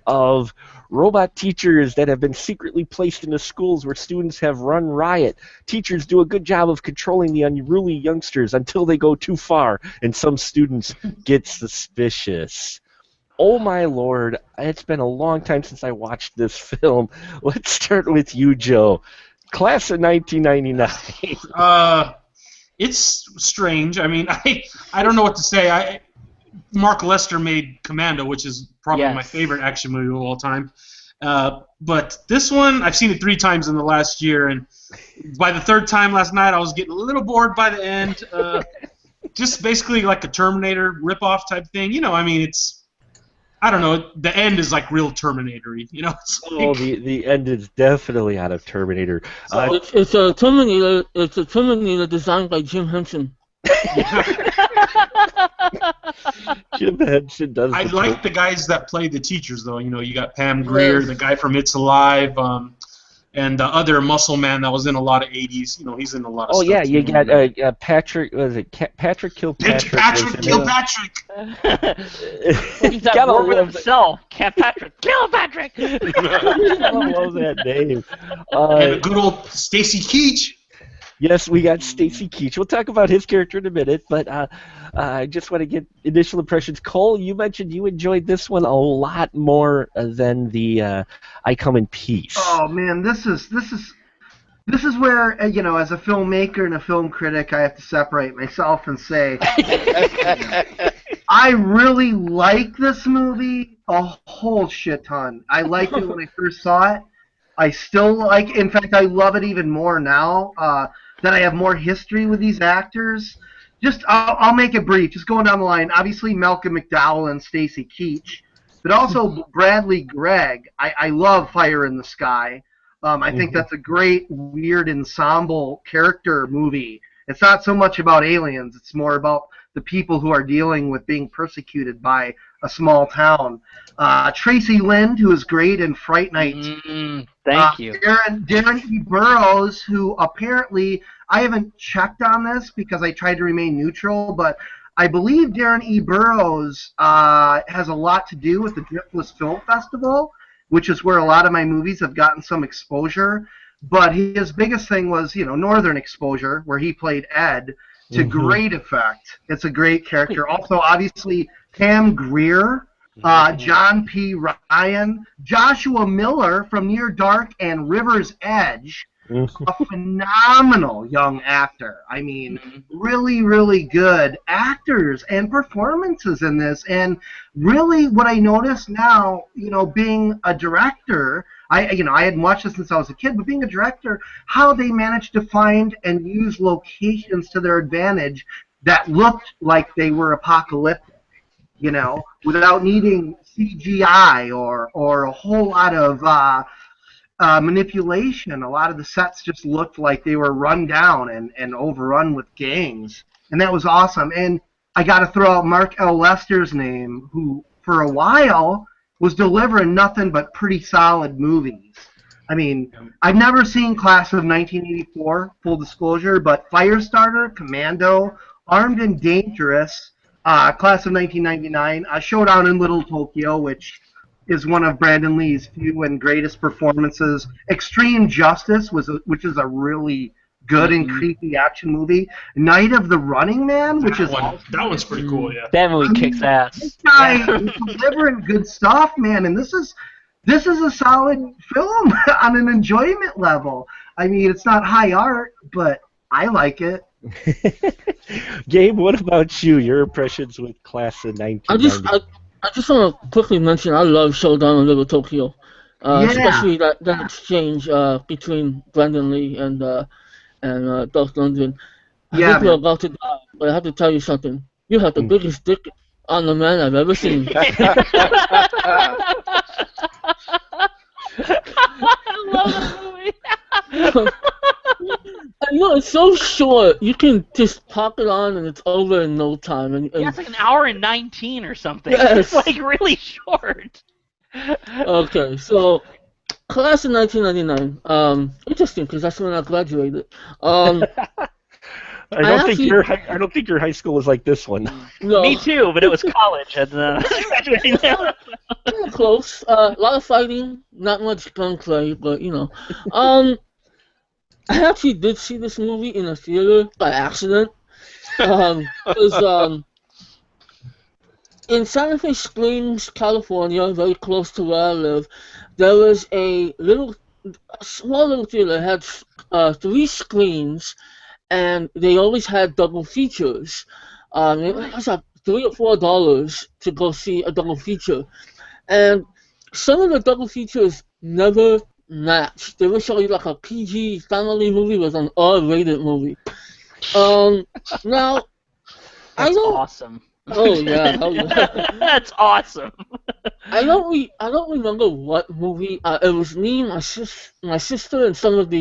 of robot teachers that have been secretly placed into schools where students have run riot. Teachers do a good job of controlling the unruly youngsters until they go too far, and some students get suspicious. Oh my lord, it's been a long time since I watched this film. Let's start with you, Joe. Class of 1999. It's strange. I mean, I don't know what to say. Mark Lester made Commando, which is probably my favorite action movie of all time. But this one, I've seen it 3 times in the last year, and by the 3rd time last night, I was getting a little bored by the end. Just basically like a Terminator ripoff type thing. You know, I mean, I don't know. The end is like real Terminator-y. You know. The end is definitely out of Terminator. It's a Terminator. It's a Terminator designed by Jim Henson. Jim Henson does. I like the guys that play the teachers, though. You know, you got Pam Grier, the guy from It's Alive, and the other muscle man that was in a lot of 80s. You know, he's in a lot of stuff. Oh, yeah, you got Patrick, was it Patrick Kilpatrick? Patrick Kilpatrick! He's that word himself. Patrick Kilpatrick! I love that name. And a good old Stacy Keach. Yes, we got Stacy Keach. We'll talk about his character in a minute, but I just want to get initial impressions. Cole, you mentioned you enjoyed this one a lot more than the I Come in Peace. Oh man, this is where you know, as a filmmaker and a film critic, I have to separate myself and say I really like this movie a whole shit ton. I liked it when I first saw it. I still like. In fact, I love it even more now that I have more history with these actors. I'll make it brief. Just going down the line. Obviously, Malcolm McDowell and Stacy Keach, but also Bradley Gregg. I love Fire in the Sky. I think that's a great, weird ensemble character movie. It's not so much about aliens. It's more about the people who are dealing with being persecuted by a small town. Tracy Lind, who is great in Fright Night. Thank you. Darren E. Burroughs, who apparently, I haven't checked on this because I tried to remain neutral, but I believe Darren E. Burroughs has a lot to do with the Driftless Film Festival, which is where a lot of my movies have gotten some exposure. But his biggest thing was, you know, Northern Exposure, where he played Ed, to great effect. It's a great character. Also, obviously, Pam Grier, John P. Ryan, Joshua Miller from Near Dark and River's Edge, a phenomenal young actor. I mean, really, really good actors and performances in this. And really what I notice now, you know, being a director, I hadn't watched this since I was a kid, but being a director, how they managed to find and use locations to their advantage that looked like they were apocalyptic, you know, without needing CGI or a whole lot of manipulation. A lot of the sets just looked like they were run down and overrun with gangs. And that was awesome. And I got to throw out Mark L. Lester's name, who for a while was delivering nothing but pretty solid movies. I mean, I've never seen Class of 1984, full disclosure, but Firestarter, Commando, Armed and Dangerous, Class of 1999, Showdown in Little Tokyo, which is one of Brandon Lee's few and greatest performances. Extreme Justice, which is a really good and creepy action movie. Night of the Running Man, which that one's pretty cool, yeah. That movie kicks ass. This guy is delivering good stuff, man, and this is a solid film on an enjoyment level. I mean, it's not high art, but I like it. Gabe, what about you? Your impressions with Class of 1990? I just want to quickly mention I love Showdown in Little Tokyo, especially that exchange between Brandon Lee and Dolph Lundgren. I think we're about to die, but I have to tell you something. You have the biggest dick on the man I've ever seen. I love that movie. You know, it's so short. You can just pop it on and it's over in no time. And it's like an hour and 19 or something. Yes. It's like really short. Okay, so Class of 1999. Interesting, because that's when I graduated. Um, I don't think I don't think your high school was like this one. no. Me too, but it was college. And, graduating. Close. A lot of fighting, not much gunplay, but I actually did see this movie in a theater by accident. 'Cause in Santa Fe Springs, California, very close to where I live, there was a small little theater that had 3 screens, and they always had double features. It was like $3 or $4 to go see a double feature, and some of the double features never matched. They would show you like a PG family movie with an R-rated movie. Now I That's don't. awesome. Oh yeah, hell yeah. That's awesome. I don't remember what movie. It was me, my sister, and some of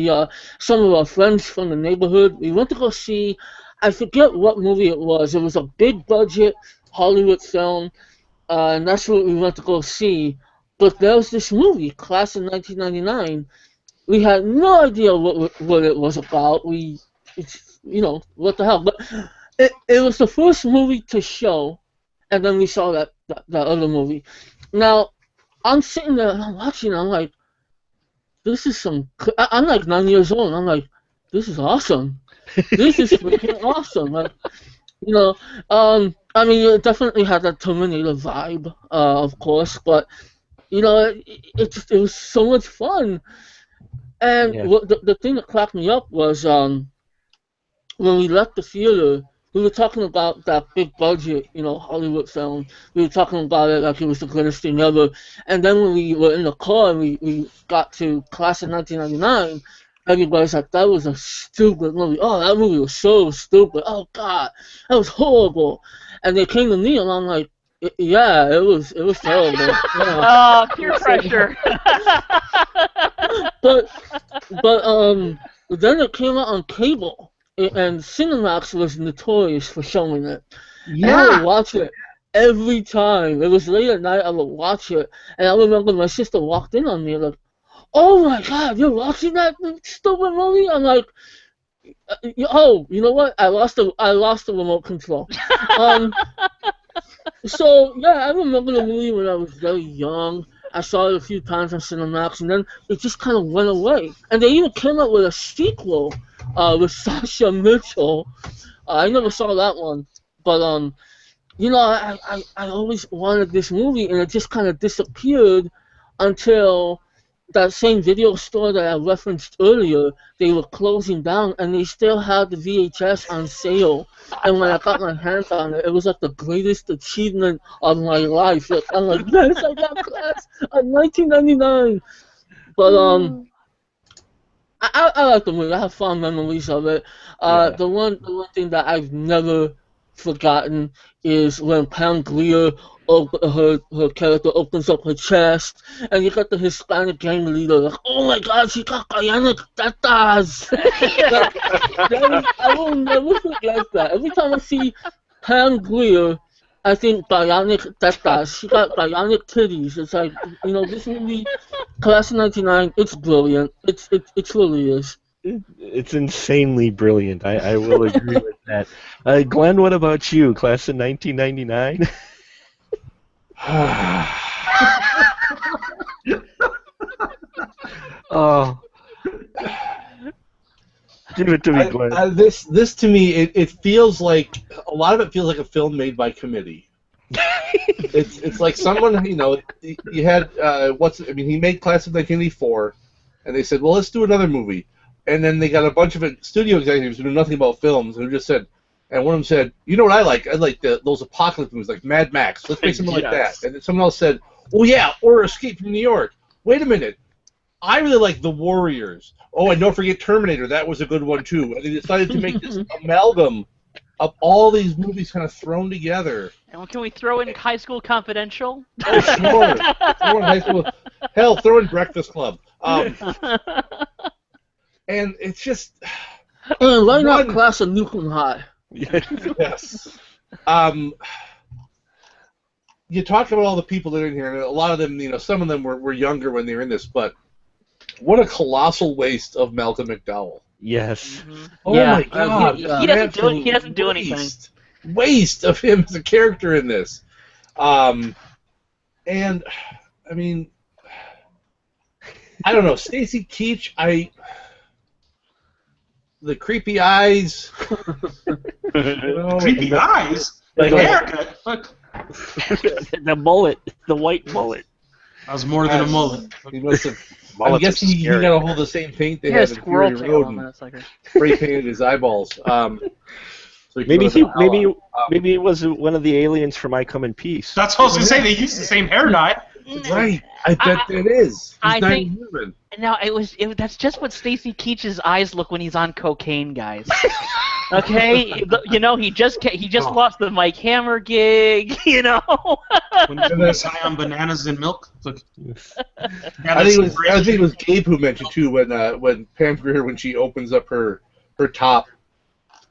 our friends from the neighborhood. We went to go see. I forget what movie it was. It was a big budget Hollywood film, and that's what we went to go see. But there was this movie, Class of 1999. We had no idea what it was about. What the hell? But it was the first movie to show, and then we saw that other movie. Now, I'm sitting there and I'm watching, and I'm like, this is I'm like 9 years old, and I'm like, this is awesome. This is freaking awesome. Like, I mean, it definitely had that Terminator vibe, of course, but, it was so much fun. And the thing that cracked me up was when we left the theater, we were talking about that big budget, Hollywood film. We were talking about it like it was the greatest thing ever. And then when we were in the car and we got to Class of 1999, everybody's like, that was a stupid movie. Oh, that movie was so stupid. Oh, God, that was horrible. And they came to me and I'm like, yeah, it was terrible. Oh, peer pressure. But then it came out on cable. And Cinemax was notorious for showing it. Yeah. And I would watch it every time. It was late at night, I would watch it. And I remember my sister walked in on me like, oh my God, you're watching that stupid movie? I'm like, oh, you know what? I lost the remote control. So, yeah, I remember the movie when I was very young. I saw it a few times on Cinemax, and then it just kind of went away. And they even came out with a sequel with Sasha Mitchell. I never saw that one, but I always wanted this movie, and it just kind of disappeared until that same video store that I referenced earlier. They were closing down, and they still had the VHS on sale. And when I got my hands on it, it was like the greatest achievement of my life. Like, I'm like, yes, I got Class of 1999. But I like the movie. I have fond memories of it. The one thing that I've never forgotten is when Pam Grier, her character, opens up her chest, and you got the Hispanic gang leader like, oh my God, she got bionic tetas. I will never forget that. Every time I see Pam Grier, I think bionic tetas. She got bionic titties. It's like, this movie, Class of 99, it's brilliant. It really is. It's insanely brilliant. I will agree with that. Glenn, what about you? Class of 1999? Oh, give it to me, Glenn. This to me, it feels like a lot of it feels like a film made by committee. It's like someone, you had he made Class of 1984, and they said, well, let's do another movie, and then they got a bunch of studio executives who knew nothing about films who just said. And one of them said, you know what I like? I like those apocalypse movies like Mad Max. Let's make something like that. And then someone else said, oh, yeah, or Escape from New York. Wait a minute. I really like The Warriors. Oh, and don't forget Terminator. That was a good one, too. And they decided to make this amalgam of all these movies kind of thrown together. And can we throw in High School Confidential? Oh, sure. Throw in High School. Hell, throw in Breakfast Club. And it's just... And why not Class of Nukem High? Yes. You talk about all the people that are in here, and a lot of them, some of them were younger when they were in this, but what a colossal waste of Malcolm McDowell. Yes. Oh Yeah. my God! He doesn't do anything. Waste of him as a character in this. And I mean, I don't know. Stacy Keach, the creepy eyes. Creepy eyes. The haircut. Fuck. The mullet, the white mullet. That was more than a mullet. He must have. I'm Mullets are guessing he scary. got a hold of the same paint they Yeah, had in squirrel Fury tail Road on and that sucker. spray painted his eyeballs. So Maybe could have been maybe it was one of the aliens from I Come in Peace. That's what I was going to say. They used the same hair dye. right. I bet it is. He's I not think- human. No, that's just what Stacy Keach's eyes look when he's on cocaine, guys. Okay, he just lost the Mike Hammer gig. When he was high on bananas and milk. Look. I think it was Gabe who mentioned too when Pam Grier, when she opens up her top,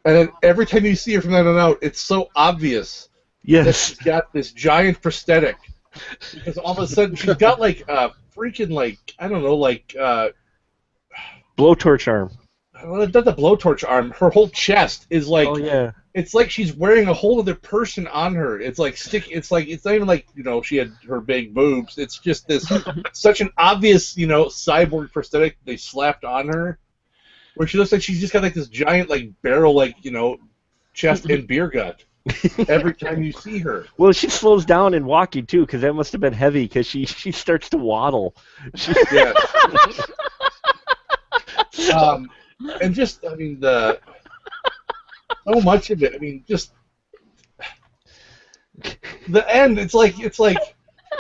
and then every time you see her from then on out, it's so obvious that Yes. she's got this giant prosthetic, because all of a sudden she's got like a freaking Blowtorch arm. not the blowtorch arm. Her whole chest is like Oh yeah. it's like she's wearing a whole other person on her. It's like it's not even like she had her big boobs. It's just this such an obvious cyborg prosthetic they slapped on her, where she looks like she's just got like this giant like barrel chest and beer gut every time you see her. Well, she slows down in walking too, because that must have been heavy. Because she starts to waddle. Yeah. And just so much of it. I mean, just the end. It's like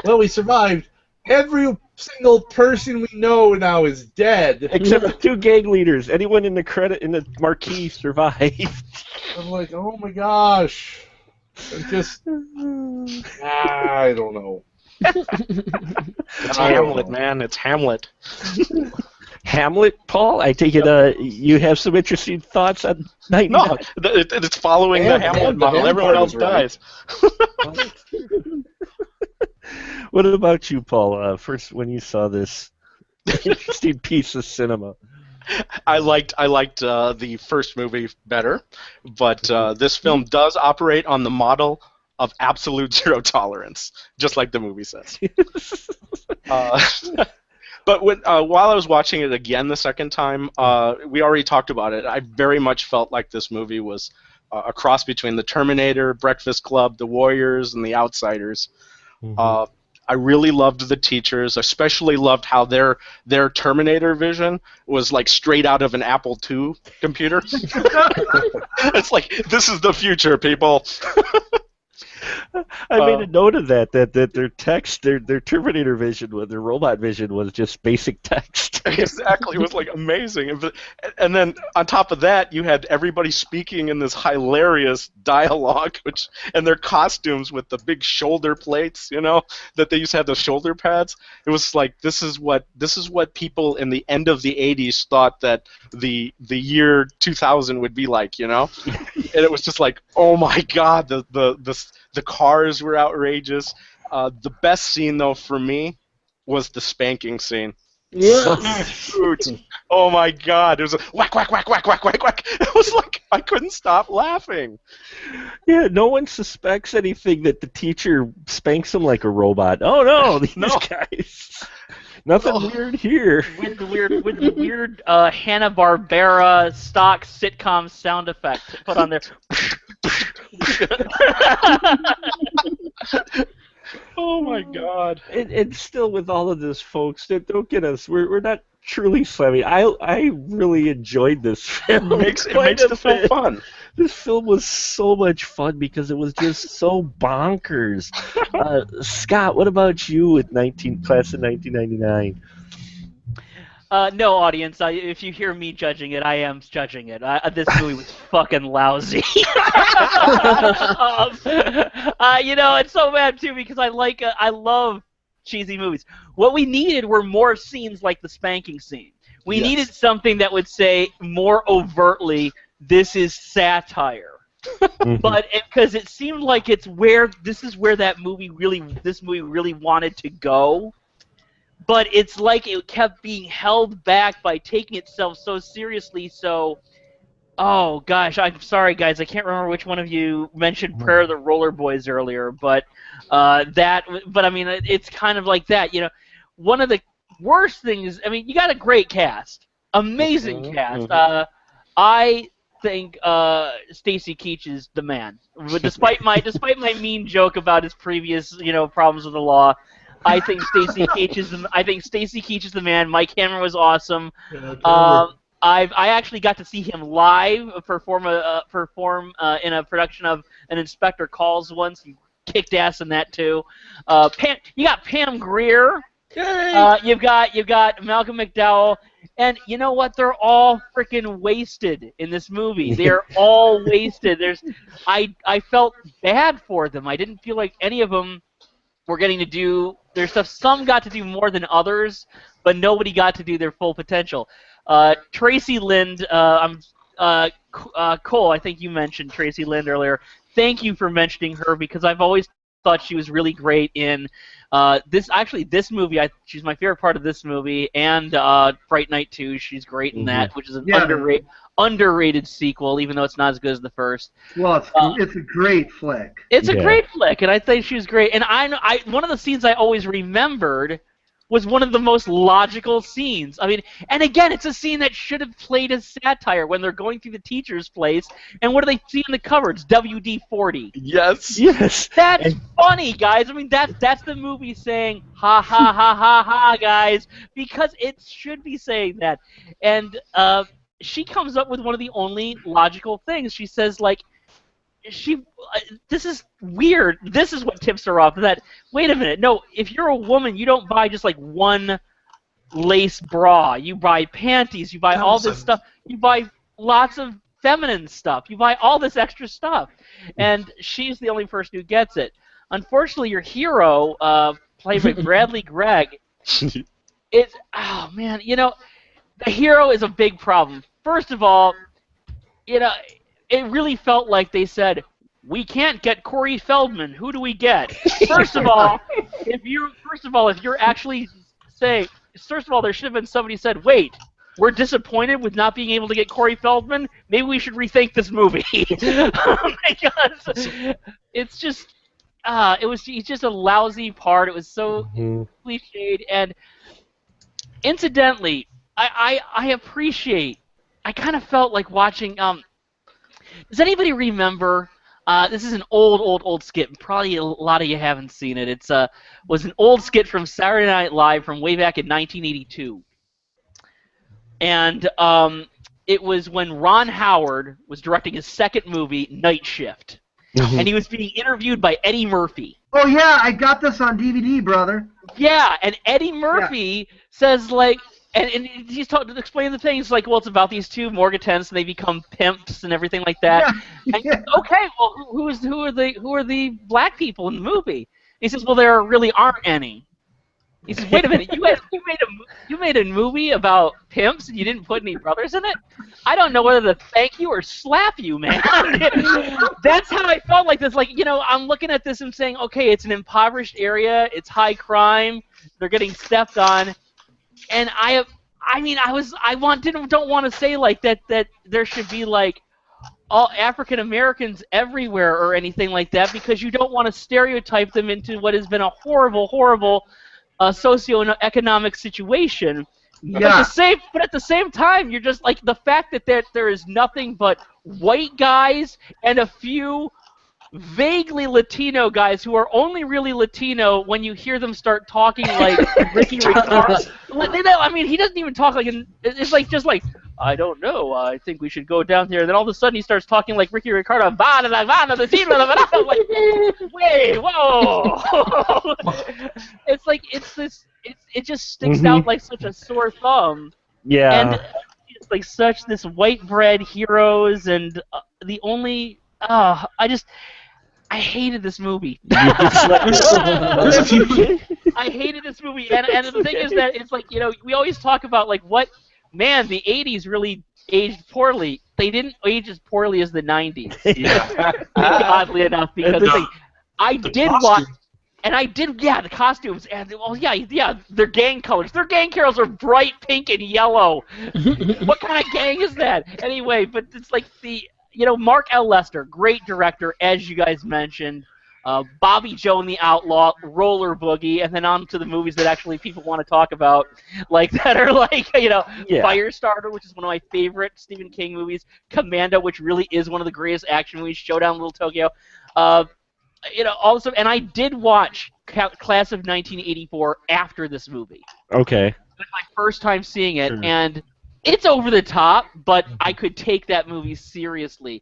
well, we survived. Every single person we know now is dead. Except the two gang leaders. Anyone in the marquee survived. I'm like, oh my gosh. It's just I don't know. It's Hamlet, man. It's Hamlet. Hamlet, Paul? I take it you have some interesting thoughts on Night No, Night. it's following the Hamlet model. Everyone else dies. What about you, Paul? First, when you saw this interesting piece of cinema. I liked the first movie better, but this film does operate on the model of absolute zero tolerance, just like the movie says. But while I was watching it again the second time, we already talked about it. I very much felt like this movie was a cross between The Terminator, Breakfast Club, The Warriors, and The Outsiders. Mm-hmm. I really loved the teachers. Especially loved how their Terminator vision was like straight out of an Apple II computer. It's like, this is the future, people. I made a note of that their text, their Terminator vision, their robot vision was just basic text. Exactly, it was like amazing. And then on top of that, you had everybody speaking in this hilarious dialogue, and their costumes with the big shoulder plates, that they used to have the shoulder pads. It was like this is what people in the end of the '80s thought that the year 2000 would be like, And it was just like, oh my God, the cars were outrageous. The best scene though for me was the spanking scene. Yeah. Oh my God! It was a whack, whack, whack, whack, whack, whack, whack. It was like I couldn't stop laughing. Yeah, no one suspects anything that the teacher spanks them like a robot. Oh no, these guys. Nothing weird here. With the weird Hanna-Barbera stock sitcom sound effect put on there. Oh my God! And still, with all of this, folks, don't get us. We're not truly slamming. I really enjoyed this film. It makes the film fun. This film was so much fun because it was just so bonkers. Scott, what about you with class of 1999? No, audience. If you hear me judging it, I am judging it. This movie was fucking lousy. It's so bad too because I love cheesy movies. What we needed were more scenes like the spanking scene. We needed something that would say more overtly, "This is satire." But because it seemed like this is where this movie really wanted to go. but it's like it kept being held back by taking itself so seriously. So, oh gosh, I'm sorry guys, I can't remember which one of you mentioned Prayer of the Roller Boys earlier, but but I mean, it's kind of like that. You know, one of the worst things. I mean, you got a great cast, amazing cast. I think Stacy Keach is the man. Despite my mean joke about his previous problems with the law, I think Stacy Keach is the man. Mike Cameron was awesome. I actually got to see him live perform in a production of An Inspector Calls once. He kicked ass in that too. You got Pam Grier. You've got Malcolm McDowell, and you know what? They're all freaking wasted in this movie. They're all wasted. I felt bad for them. I didn't feel like any of them were getting to do their stuff. Some got to do more than others, but nobody got to do their full potential. Tracy Lind, Cole, I think you mentioned Tracy Lind earlier. Thank you for mentioning her because I've always thought she was really great in this movie. She's my favorite part of this movie, and Fright Night 2. She's great in that, which is an underrated sequel, even though it's not as good as the first. Well, it's a great flick. It's a great flick, and I think she was great. And I one of the scenes I always remembered was one of the most logical scenes. I mean, and again, it's a scene that should have played as satire when they're going through the teacher's place, and what do they see in the cupboards? WD-40. Yes. That's funny, guys. I mean, that's the movie saying, ha, ha, ha, ha, ha, guys, because it should be saying that. And she comes up with one of the only logical things. She says, like, this is weird. This is what tips her off. That, wait a minute, no, if you're a woman, you don't buy just like one lace bra. You buy panties. You buy all this stuff. You buy lots of feminine stuff. You buy all this extra stuff. And she's the only person who gets it. Unfortunately, your hero, played by Bradley Gregg, oh man, the hero is a big problem. First of all, it really felt like they said, we can't get Corey Feldman. Who do we get? First of all, if you're actually saying, first of all, there should have been somebody said, wait, we're disappointed with not being able to get Corey Feldman. Maybe we should rethink this movie because it's just, he's just a lousy part. It was so cliched, and incidentally, I appreciate. I kind of felt like watching. Does anybody remember? This is an old skit. Probably a lot of you haven't seen it. It's was an old skit from Saturday Night Live from way back in 1982, and it was when Ron Howard was directing his second movie, Night Shift, and he was being interviewed by Eddie Murphy. Oh yeah, I got this on DVD, brother. Yeah, and Eddie Murphy says like. And he's explaining the things like, well, it's about these two Morgatons, and they become pimps and everything like that. Yeah. And, okay, well, who are the black people in the movie? He says, well, there really aren't any. He says, wait a minute, you made a movie about pimps and you didn't put any brothers in it? I don't know whether to thank you or slap you, man. That's how I felt like this. Like, I'm looking at this and saying, okay, it's an impoverished area, it's high crime, they're getting stepped on. And don't want to say like that there should be like all African Americans everywhere or anything like that, because you don't want to stereotype them into what has been a horrible socioeconomic situation. Yeah. But at the same time, you're just like the fact that there is nothing but white guys and a few vaguely Latino guys who are only really Latino when you hear them start talking like Ricky Ricardo. I mean, he doesn't even talk like it's like just like, I don't know, I think we should go down here. And then all of a sudden he starts talking like Ricky Ricardo. I'm like, wait, whoa! It's like it just sticks out like such a sore thumb. Yeah. And it's like such this white bread heroes, and the only I hated this movie. I hated this movie, and the thing is that it's like, we always talk about like the 80s really aged poorly. They didn't age as poorly as the 90s. Yeah. Oddly enough, because I did watch And I did, yeah, the costumes, and yeah, their gang colors. Their gang colors are bright pink and yellow. What kind of gang is that? Anyway, but it's like Mark L. Lester, great director, as you guys mentioned. Bobby Joe and the Outlaw, Roller Boogie, and then on to the movies that actually people want to talk about, like that are like, Firestarter, which is one of my favorite Stephen King movies, Commando, which really is one of the greatest action movies, Showdown Little Tokyo. Also, and I did watch Class of 1984 after this movie. Okay. It was my first time seeing it, Sure. and it's over the top, but I could take that movie seriously.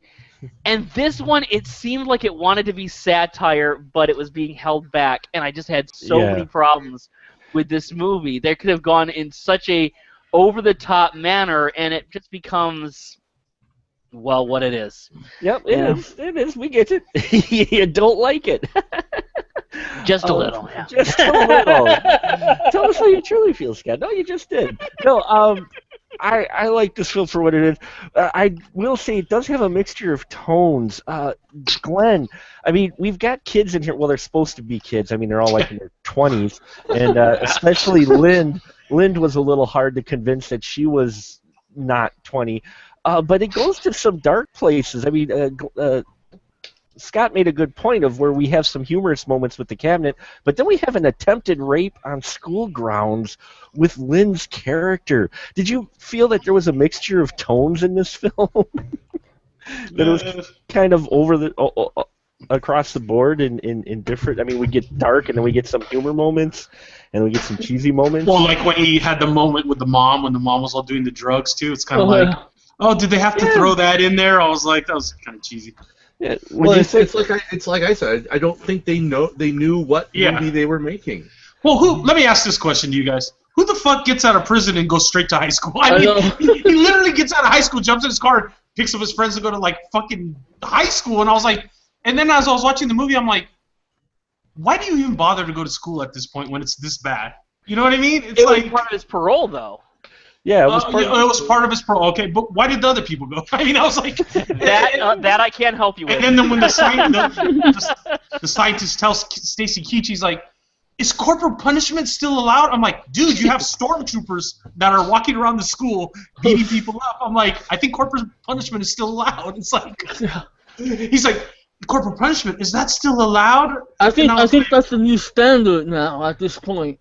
And this one, it seemed like it wanted to be satire, but it was being held back, and I just had so many problems with this movie. They could have gone in such a over-the-top manner, and it just becomes, well, what it is. Yep, it is. We get it. You don't like it. Just a little, yeah. Just a little. Tell us how you truly feel, Scott. No, you just did. No, I like this film for what it is. I will say it does have a mixture of tones. Glenn, I mean, we've got kids in here. Well, they're supposed to be kids. I mean, they're all like in their 20s. And especially Lind. Lind was a little hard to convince that she was not 20. But it goes to some dark places. I mean, Scott made a good point of where we have some humorous moments with the cabinet, but then we have an attempted rape on school grounds with Lynn's character. Did you feel that there was a mixture of tones in this film? That it was kind of across the board in different. I mean, we get dark and then we get some humor moments, and we get some cheesy moments. Well, like when he had the moment with the mom when the mom was all doing the drugs too. It's kind of like, oh, did they have to throw that in there? I was like, that was kind of cheesy. Yeah. Well, it's like I said. I don't think they knew what movie they were making. Well, let me ask this question to you guys. Who the fuck gets out of prison and goes straight to high school? I mean, he literally gets out of high school, jumps in his car, picks up his friends to go to like fucking high school, and I was like, and then as I was watching the movie, I'm like, why do you even bother to go to school at this point when it's this bad? You know what I mean? It's was part of his parole, though. Yeah, it was part of his parole. Okay, but why did the other people go? I mean, I was like, that I can't help you with. And then when the scientist tells Stacy Keach, he's like, is corporal punishment still allowed? I'm like, dude, you have stormtroopers that are walking around the school beating people up. I'm like, I think corporal punishment is still allowed. It's like, he's like, corporal punishment, is that still allowed? I think that's the new standard now at this point.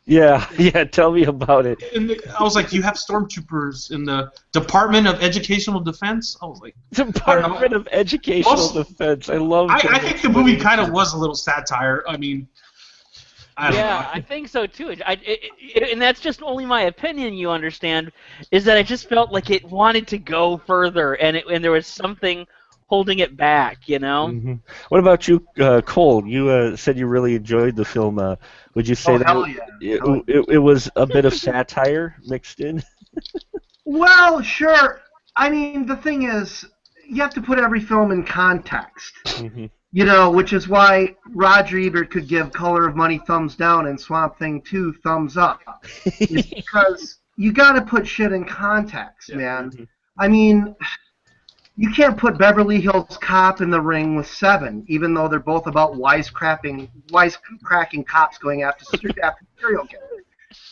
Yeah, tell me about it. And I was like, you have stormtroopers in the Department of Educational Defense? I was like, Department of Educational Defense. I love that. I think the movie kind of was a little satire. I mean, I don't know. I think so too. And that's just only my opinion, you understand, is that I just felt like it wanted to go further, and there was something holding it back, you know? Mm-hmm. What about you, Cole? You said you really enjoyed the film. Would you say it was a bit of satire mixed in? Well, sure. I mean, the thing is, you have to put every film in context. Mm-hmm. You know, which is why Roger Ebert could give Color of Money thumbs down and Swamp Thing 2 thumbs up. It's because you got to put shit in context, man. Mm-hmm. I mean, you can't put Beverly Hills Cop in the ring with Seven, even though they're both about wisecracking cops going after serial killers.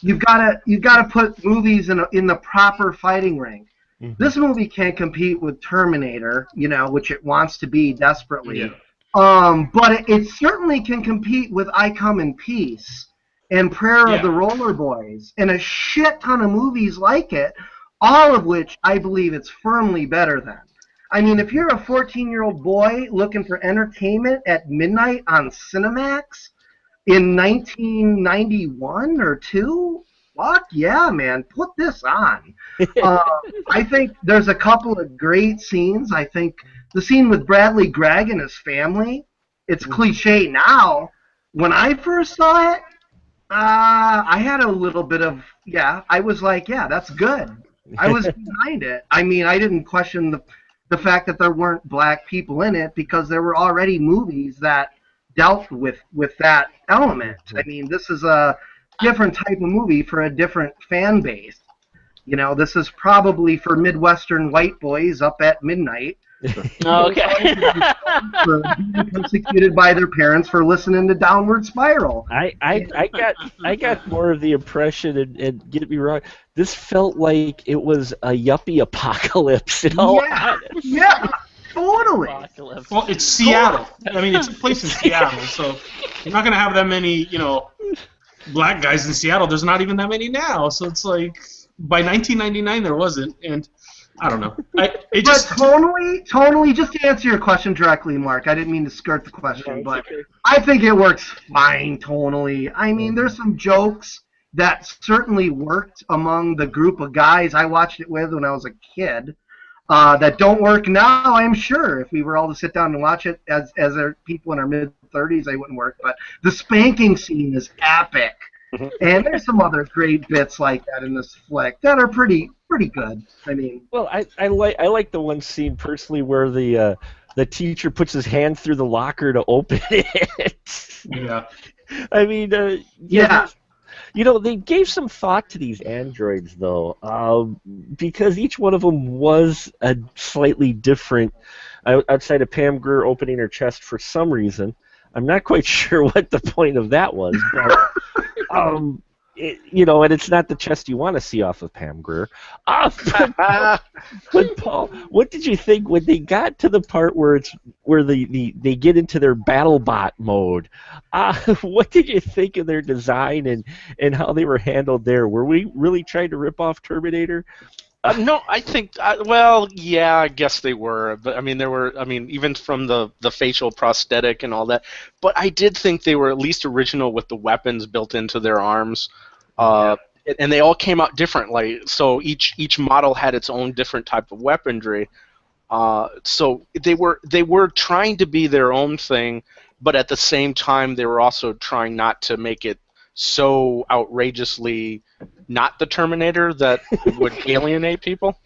You've got to put movies in the proper fighting ring. Mm-hmm. This movie can't compete with Terminator, you know, which it wants to be desperately. Yeah. But it certainly can compete with I Come in Peace and Prayer of the Roller Boys and a shit ton of movies like it, all of which I believe it's firmly better than. I mean, if you're a 14-year-old boy looking for entertainment at midnight on Cinemax in 1991 or 2, fuck yeah, man, put this on. I think there's a couple of great scenes. I think the scene with Bradley Gregg and his family, it's cliche now. When I first saw it, I had a little bit of, I was like, yeah, that's good. I was behind it. I mean, I didn't question the fact that there weren't black people in it because there were already movies that dealt with that element. I mean, this is a different type of movie for a different fan base. You know, this is probably for Midwestern white boys up at midnight Okay. For being persecuted by their parents for listening to Downward Spiral. I got more of the impression, and get me wrong, this felt like it was a yuppie apocalypse. Yeah, totally. Apocalypse. Well, it's Seattle. I mean, it took place in Seattle, so you're not going to have that many, black guys in Seattle. There's not even that many now. So it's like, by 1999 there wasn't, and I don't know. Tonally, just to answer your question directly, Mark, I didn't mean to skirt the question, but I think it works fine tonally. I mean, there's some jokes that certainly worked among the group of guys I watched it with when I was a kid that don't work now, I'm sure. If we were all to sit down and watch it as people in our mid-30s, they wouldn't work. But the spanking scene is epic. And there's some other great bits like that in this flick that are pretty good. I mean, well, I like the one scene personally where the teacher puts his hand through the locker to open it. Yeah. I mean, they gave some thought to these androids though, because each one of them was a slightly different. Outside of Pam Grier opening her chest for some reason, I'm not quite sure what the point of that was, but. And it's not the chest you want to see off of Pam Grier. But Paul, what did you think when they got to the part where they get into their BattleBot mode? What did you think of their design and how they were handled there? Were we really trying to rip off Terminator? No, I think. I guess they were. But I mean, even from the facial prosthetic and all that. But I did think they were at least original with the weapons built into their arms, and they all came out differently. So each model had its own different type of weaponry. So they were trying to be their own thing, but at the same time, they were also trying not to make it so outrageously not the Terminator that would alienate people.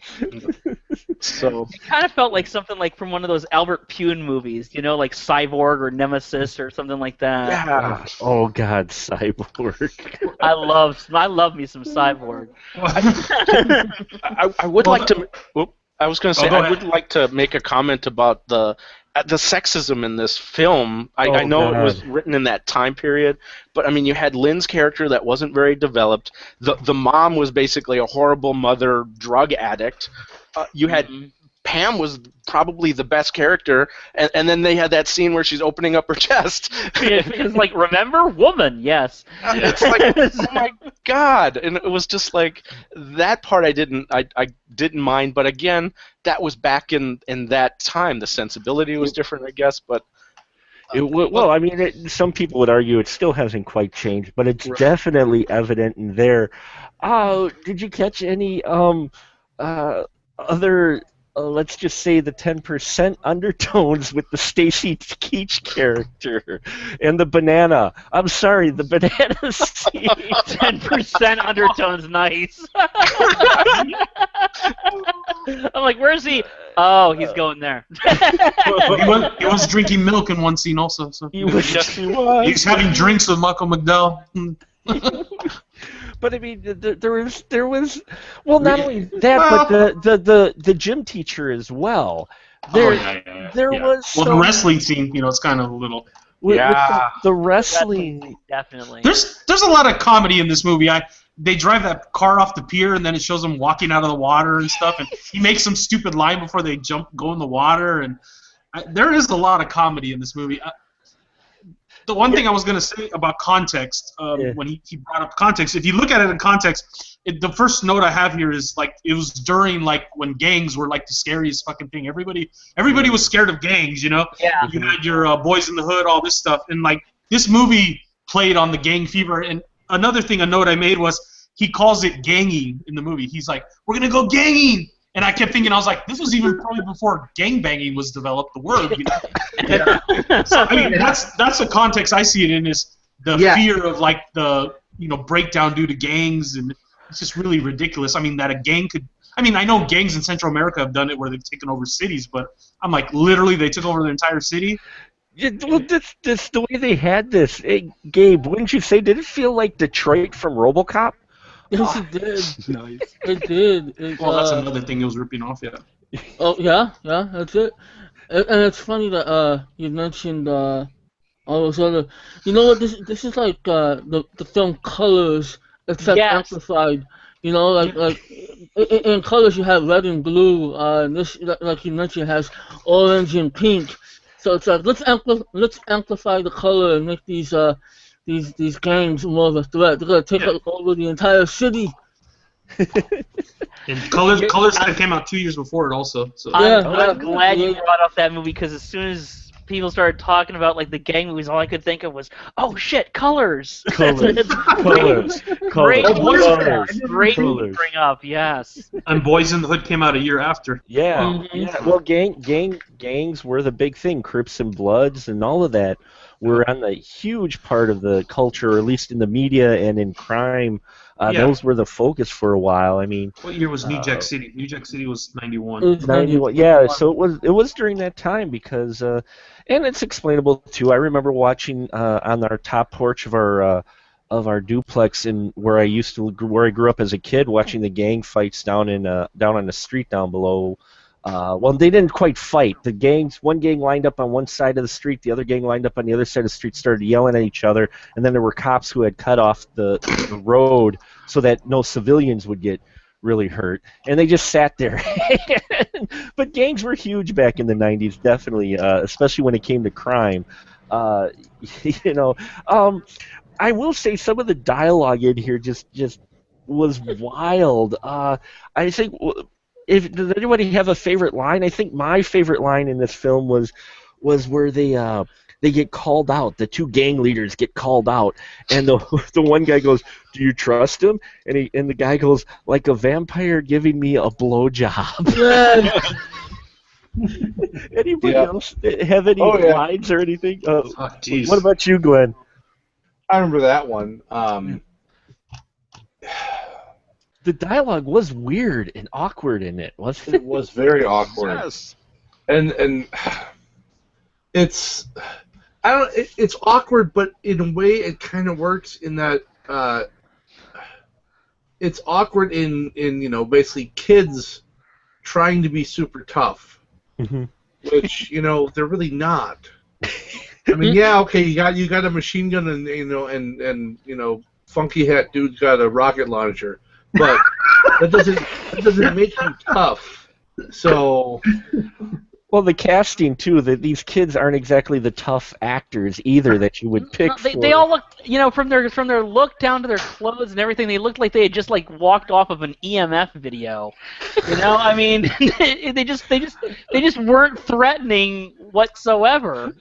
So it kind of felt like something like from one of those Albert Pune movies, like Cyborg or Nemesis or something like that. Yeah. Oh God, Cyborg. I love me some Cyborg. I would like to. I was going to say I would like to make a comment about the sexism in this film. I know it was written in that time period, but I mean, you had Lynn's character that wasn't very developed. The mom was basically a horrible mother drug addict. You had Pam was probably the best character, and then they had that scene where she's opening up her chest. It's like, remember, woman, yes. It's like, oh my God, and it was just like that part I didn't mind, but again, that was back in that time. The sensibility was different, I guess, but. I mean, some people would argue it still hasn't quite changed, but it's definitely evident in there. Did you catch any other? Let's just say the 10% undertones with the Stacy Keach character and the banana. I'm sorry, the banana scene. 10% undertones, nice. I'm like, where's he? Oh, he's going there. He was drinking milk in one scene also. So. He's having drinks with Michael McDowell. But I mean, there was well, not only that, but the gym teacher as well. There was the wrestling scene. It's kind of a little. With the wrestling, definitely. There's a lot of comedy in this movie. They drive that car off the pier, and then it shows them walking out of the water and stuff. And he makes some stupid line before they go in the water, and there is a lot of comedy in this movie. The one thing I was going to say about context, when he brought up context, if you look at it in context, the first note I have here is like it was during like when gangs were like the scariest fucking thing. Everybody was scared of gangs, Yeah. You had your Boys in the Hood, all this stuff, and like this movie played on the gang fever. And another thing, a note I made was he calls it ganging in the movie. He's like, "We're gonna go ganging." And I kept thinking, I was like, this was even probably before gangbanging was developed, the word, So, I mean, that's the context I see it in, is the fear of, like, the, breakdown due to gangs, and it's just really ridiculous. I mean, that a gang could... I mean, I know gangs in Central America have done it where they've taken over cities, but I'm like, literally, they took over the entire city? Yeah, well, that's the way they had this. Hey, Gabe, wouldn't you say, did it feel like Detroit from RoboCop? Yes, it did. Nice. It did. Well, that's another thing it was ripping off, yeah. Oh yeah, yeah, that's it. And it's funny that you mentioned all those other. You know what? This is like the film Colors, except Yes. amplified. You know, like in Colors you have red and blue. And this, like you mentioned, has orange and pink. So it's like let's amplify the color and make these gangs more of a threat. They're gonna take Yeah. over the entire city. And Colors that came out 2 years before it also. So. I'm glad you yeah. brought up that movie because as soon as people started talking about like the gang movies, all I could think of was, oh shit, Colors. Colors. Great, great, Colors. great to Colors. bring up. Yes. And Boys in the Hood came out a year after. Yeah, Mhm. yeah. Well, gangs were the big thing. Crips and Bloods and all of that were on the huge part of the culture, or at least in the media and in crime. Yeah. Those were the focus for a while. I mean, What year was New Jack City? New Jack City was 91. It was 91. Yeah, so it was during that time because, and it's explainable too. I remember watching on our top porch of our duplex in where I grew up as a kid, watching the gang fights down on the street down below. Well, they didn't quite fight. One gang lined up on one side of the street, the other gang lined up on the other side of the street, started yelling at each other, and then there were cops who had cut off the road so that no civilians would get really hurt, and they just sat there. But gangs were huge back in the 90s, definitely, especially when it came to crime. You know, I will say some of the dialogue in here just was wild. I think. Does anybody have a favorite line? I think my favorite line in this film was where they get called out. The two gang leaders get called out, and the one guy goes, "Do you trust him?" And the guy goes, "Like a vampire giving me a blowjob." Anybody else have any lines or anything? Jeez. What about you, Glenn? I remember that one. The dialogue was weird and awkward in it, wasn't it? It was very awkward. Yes. And it's it's awkward, but in a way it kind of works in that it's awkward in basically kids trying to be super tough, which they're really not. I mean, yeah, okay, you got a machine gun and funky hat dude's got a rocket launcher, but that doesn't make you tough. So. Well, the casting too. That these kids aren't exactly the tough actors either that you would pick. They all look, from their look down to their clothes and everything, they looked like they had just walked off of an EMF video. I mean, they just weren't threatening whatsoever.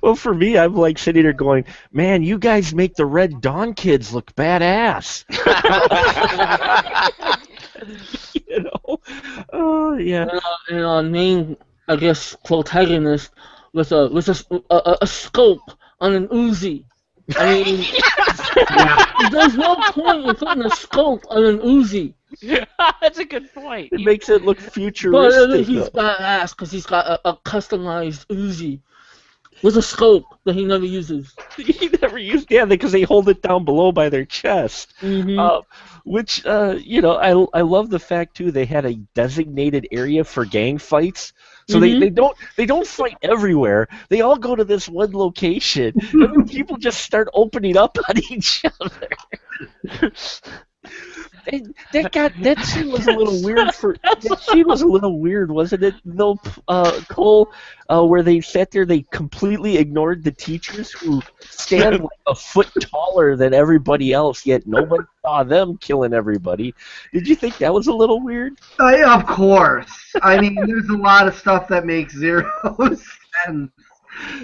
Well, for me, I'm like sitting there going, "Man, you guys make the Red Dawn kids look badass." Oh yeah. And our main, I guess, protagonist with a scope on an Uzi. I mean, there's no point in putting a scope on an Uzi. That's a good point. It makes it look futuristic. But he's badass because he's got a customized Uzi with a scope that he never uses. He never used, because they hold it down below by their chest. Which, I love the fact too. They had a designated area for gang fights, so they don't fight everywhere. They all go to this one location, and then people just start opening up on each other. That scene was a little weird. That scene was a little weird, wasn't it? Though, Cole, where they sat there, they completely ignored the teachers who stand like a foot taller than everybody else, yet nobody saw them killing everybody. Did you think that was a little weird? Of course. I mean, there's a lot of stuff that makes zero sense.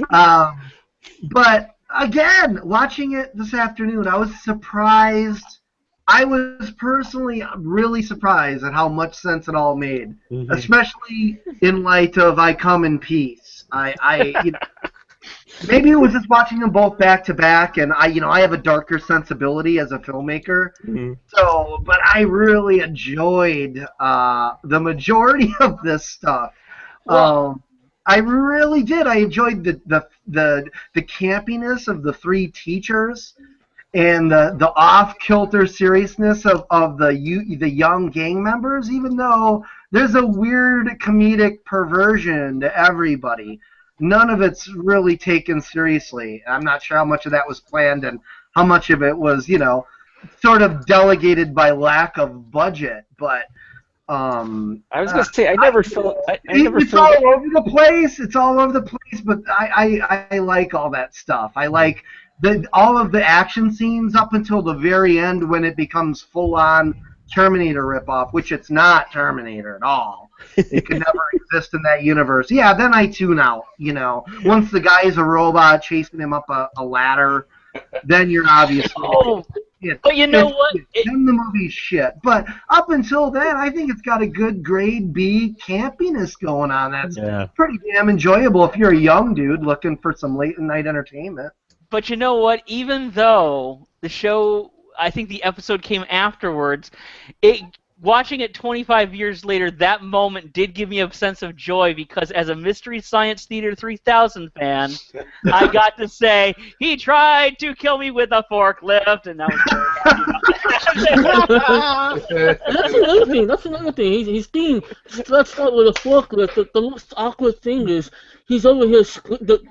But again, watching it this afternoon, I was surprised. I was personally really surprised at how much sense it all made, especially in light of I Come in Peace. Maybe it was just watching them both back to back, and I have a darker sensibility as a filmmaker. So, but I really enjoyed the majority of this stuff. I really did. I enjoyed the campiness of the three teachers. and the off-kilter seriousness of the young gang members, even though there's a weird comedic perversion to everybody. None of it's really taken seriously. I'm not sure how much of that was planned and how much of it was, sort of delegated by lack of budget. But I was gonna say I never felt. It's all over the place. It's all over the place. But I like all that stuff. I like all of the action scenes up until the very end when it becomes full-on Terminator ripoff, which it's not Terminator at all. It could never exist in that universe. Yeah, then I tune out. Once the guy's a robot chasing him up a ladder, then you're obviously. But you know what? Then the movie's shit. But up until then, I think it's got a good grade B campiness going on. That's pretty damn enjoyable if you're a young dude looking for some late night entertainment. But you know what? Even though the show, I think the episode came afterwards, watching it 25 years later, that moment did give me a sense of joy because as a Mystery Science Theater 3000 fan, I got to say, he tried to kill me with a forklift, and that was very happy. That's another thing. He's being stretched out with a forklift. The most awkward thing is he's over here,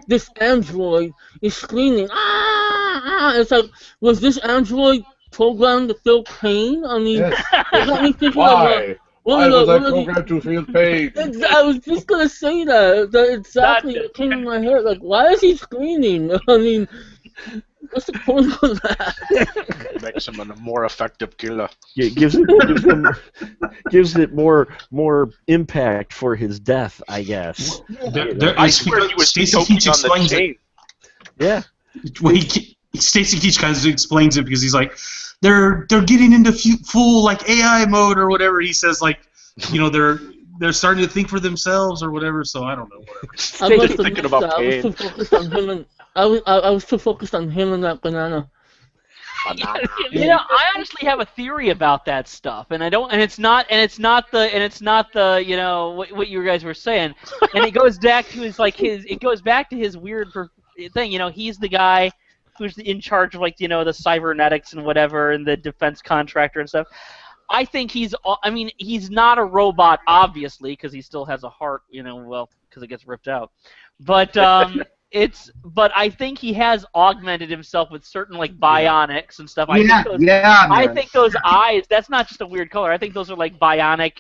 this android is screaming, ah! It's like, was this android programmed to feel pain? I mean, yes. it got me thinking Why? Why was I programmed to feel pain? I was just gonna say that. Exactly what came in my head. Like, why is he screaming? I mean, what's the point of that? Makes him a more effective killer. Yeah, it gives it more impact for his death, I guess. I swear he was Stacy choking Keach on the explains chain. Yeah. Well, Stacy Keach kind of explains it because he's like, they're getting into full like AI mode or whatever. He says like, they're starting to think for themselves or whatever. So I don't know. Whatever. I must have thinking missed about that. I was too focused on him and I was too focused on him and that banana. I honestly have a theory about that stuff, and it's not the what you guys were saying, and it goes back to his weird thing. He's the guy who's in charge of the cybernetics and whatever, and the defense contractor and stuff. I think he's not a robot, obviously, because he still has a heart, because it gets ripped out. But but I think he has augmented himself with certain bionics and stuff. I think those eyes, that's not just a weird color. I think those are like bionic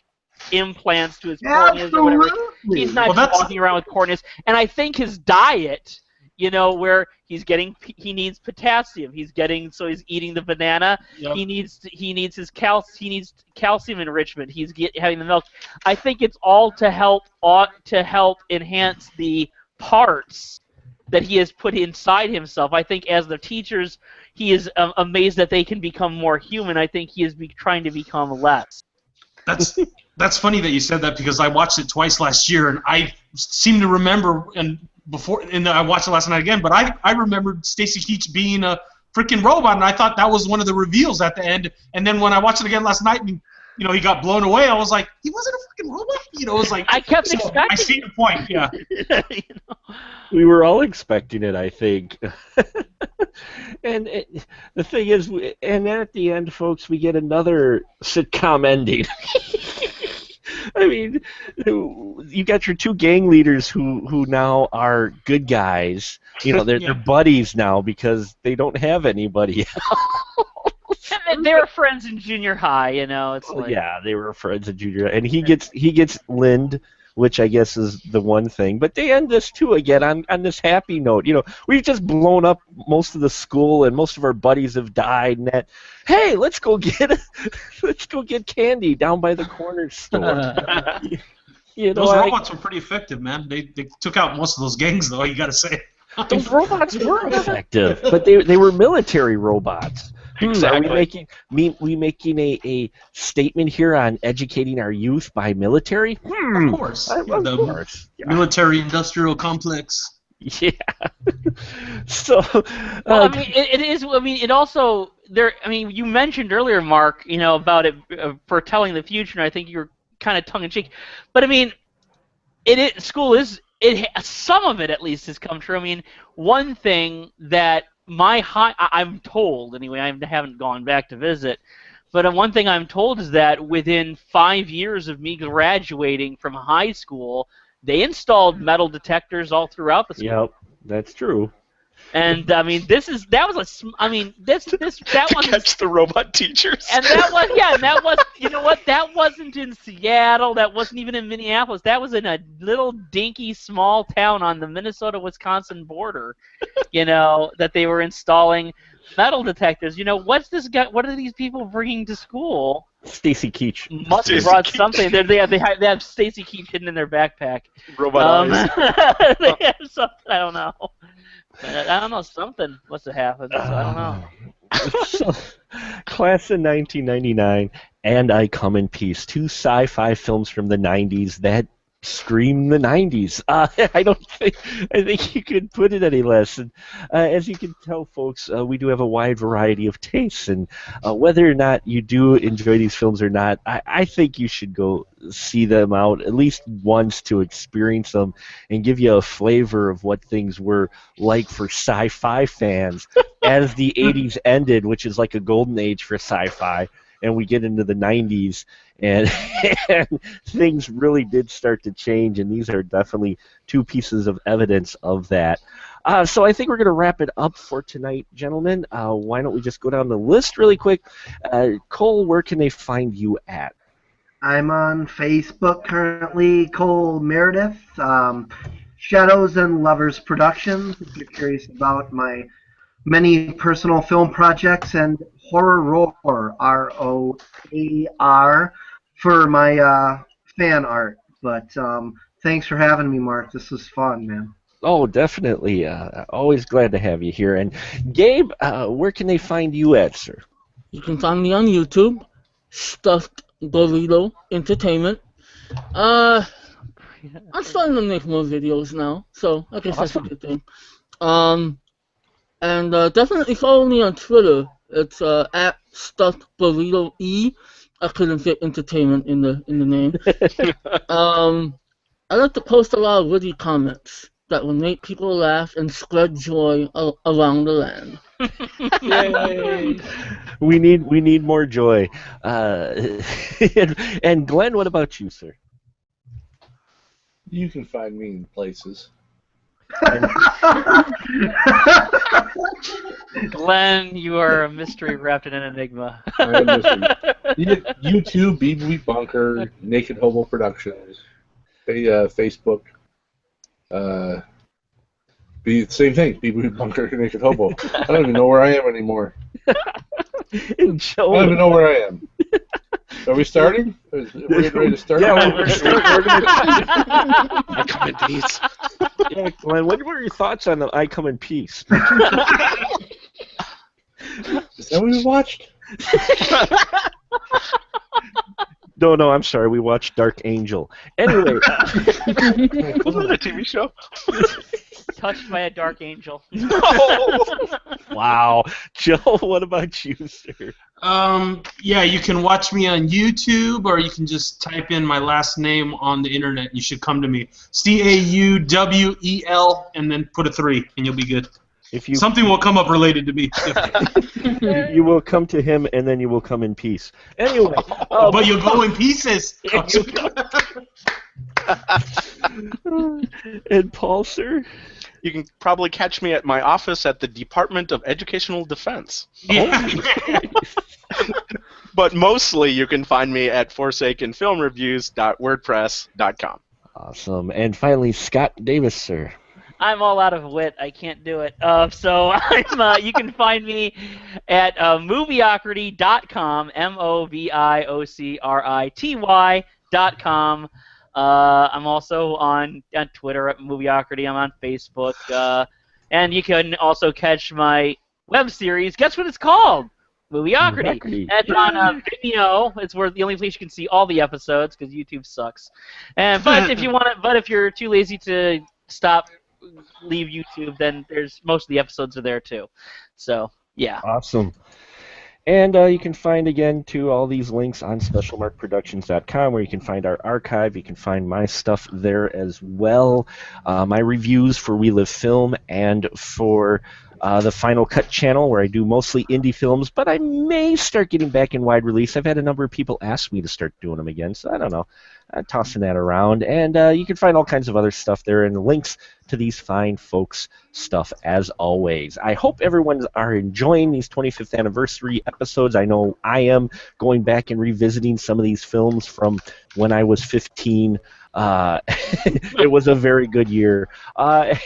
implants to his corneas or whatever. He's not just walking around with corneas. And I think his diet, where he needs potassium. He's eating the banana. Yep. He needs his calcium enrichment. He's having the milk. I think it's all to help enhance the parts that he has put inside himself. I think as the teachers, he is amazed that they can become more human. I think he is trying to become less. That's funny that you said that because I watched it twice last year and I seem to remember and I watched it last night again, but I remembered Stacy Keach being a freaking robot, and I thought that was one of the reveals at the end. And then when I watched it again last night, and he got blown away, I was like, he wasn't a freaking robot. It was like I kept expecting. I see your point. Yeah. We were all expecting it, I think. And the thing is, and then at the end, folks, we get another sitcom ending. I mean, you got your two gang leaders who now are good guys. They're buddies now because they don't have anybody else. And they were friends in junior high, Yeah, they were friends in junior high. And he gets Lind, which I guess is the one thing. But they end this too again on this happy note. We've just blown up most of the school and most of our buddies have died. And hey, let's go get candy down by the corner store. Those robots were pretty effective, man. They took out most of those gangs, though. You got to say. Those robots were effective, but they were military robots. Exactly. Are we making a statement here on educating our youth by military? Of course. Of course. Military-industrial complex. Yeah. So. It is. It also there. You mentioned earlier, Mark, about it foretelling the future, and I think you were kind of tongue-in-cheek. But school is. Some of it at least has come true. One thing that I'm told anyway. I haven't gone back to visit, but one thing I'm told is that within 5 years of me graduating from high school, they installed metal detectors all throughout the school. Yep, that's true. And I mean, that was that To one. catch the robot teachers. And that was you know what? That wasn't in Seattle. That wasn't even in Minneapolis. That was in a little dinky small town on the Minnesota-Wisconsin border. That they were installing metal detectors. What's this guy? What are these people bringing to school? Stacy Keach. Must have brought something. They have Stacy Keach hidden in their backpack. Robot eyes. They have something. I don't know. I don't know. Something must have happened. So I don't know. So, class of 1999 and I Come in Peace, two sci-fi films from the 90s that scream the 90s. I think you could put it any less. And, as you can tell, folks, we do have a wide variety of tastes, and whether or not you do enjoy these films or not, I think you should go see them out at least once to experience them and give you a flavor of what things were like for sci-fi fans as the 80s ended, which is like a golden age for sci-fi, and we get into the 90s, and things really did start to change, and these are definitely two pieces of evidence of that. So I think we're going to wrap it up for tonight, gentlemen. Why don't we just go down the list really quick? Cole, where can they find you at? I'm on Facebook currently, Cole Meredith. Shadows and Lovers Productions, if you're curious about my many personal film projects, and Horror Roar, R-O-A-R, for my fan art. But thanks for having me, Mark. This was fun, man. Oh, definitely. Always glad to have you here. And Gabe, where can they find you at, sir? You can find me on YouTube, Stuffed Burrito Entertainment. I'm starting to make more videos now, so I guess that's a good thing. And definitely follow me on Twitter. It's at Stuffed Burrito E. I couldn't fit entertainment in the name. I like to post a lot of witty comments that will make people laugh and spread joy around the land. Yay! We need more joy. And Glenn, what about you, sir? You can find me in places. Glenn, you are a mystery wrapped in an enigma. YouTube, BB Bunker, Naked Hobo Productions, Facebook. Same thing, BB Bunker, Naked Hobo. I don't even know where I am anymore. And Joe, I don't even know where I am. Are we starting? Are we ready to start? Yeah, we're going I come in peace. Yeah, Glenn, what were your thoughts on the I Come in Peace? Is that what we watched? No, I'm sorry. We watched Dark Angel. Anyway. Wasn't it a TV show? Touched by a dark angel. Wow. Joe, what about you, sir? Yeah, you can watch me on YouTube, or you can just type in my last name on the internet. You should come to me. Cauwel, and then put a 3, and you'll be good. Something will come up related to me. You will come to him, and then you will come in peace. Anyway. But you'll go in pieces. And Paul, sir? You can probably catch me at my office at the Department of Educational Defense. Yeah. But mostly you can find me at forsakenfilmreviews.wordpress.com. Awesome. And finally, Scott Davis, sir. I'm all out of wit. I can't do it. So you can find me at movieocrity.com, MOVIOCRITY.com. I'm also on Twitter at Movieocrity. I'm on Facebook. And you can also catch my web series. Guess what it's called? Movieocrity. It's on Vimeo. It's where the only place you can see all the episodes because YouTube sucks. But if you're too lazy to leave YouTube, then most of the episodes are there too. So yeah. Awesome. And you can find, again, all these links on specialmarkproductions.com, where you can find our archive. You can find my stuff there as well. My reviews for We Live Film and for the Final Cut channel, where I do mostly indie films, but I may start getting back in wide release. I've had a number of people ask me to start doing them again, so I don't know. Tossing that around. And you can find all kinds of other stuff there and links to these fine folks' stuff as always. I hope everyone are enjoying these 25th anniversary episodes. I know I am, going back and revisiting some of these films from when I was 15. It was a very good year. And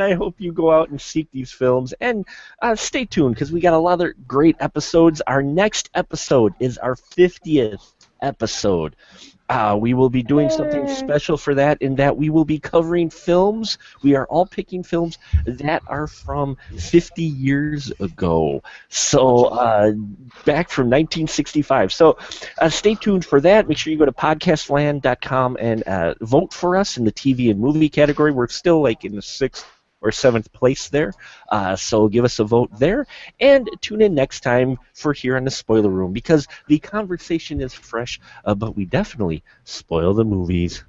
I hope you go out and seek these films. And stay tuned, because we got a lot of great episodes. Our next episode is our 50th episode. We will be doing something special for that, in that we will be covering films. We are all picking films that are from 50 years ago. So back from 1965. So stay tuned for that. Make sure you go to podcastland.com and vote for us in the TV and movie category. We're still like in the 6th or 7th place there. So give us a vote there. And tune in next time for Here on the Spoiler Room, because the conversation is fresh, but we definitely spoil the movies.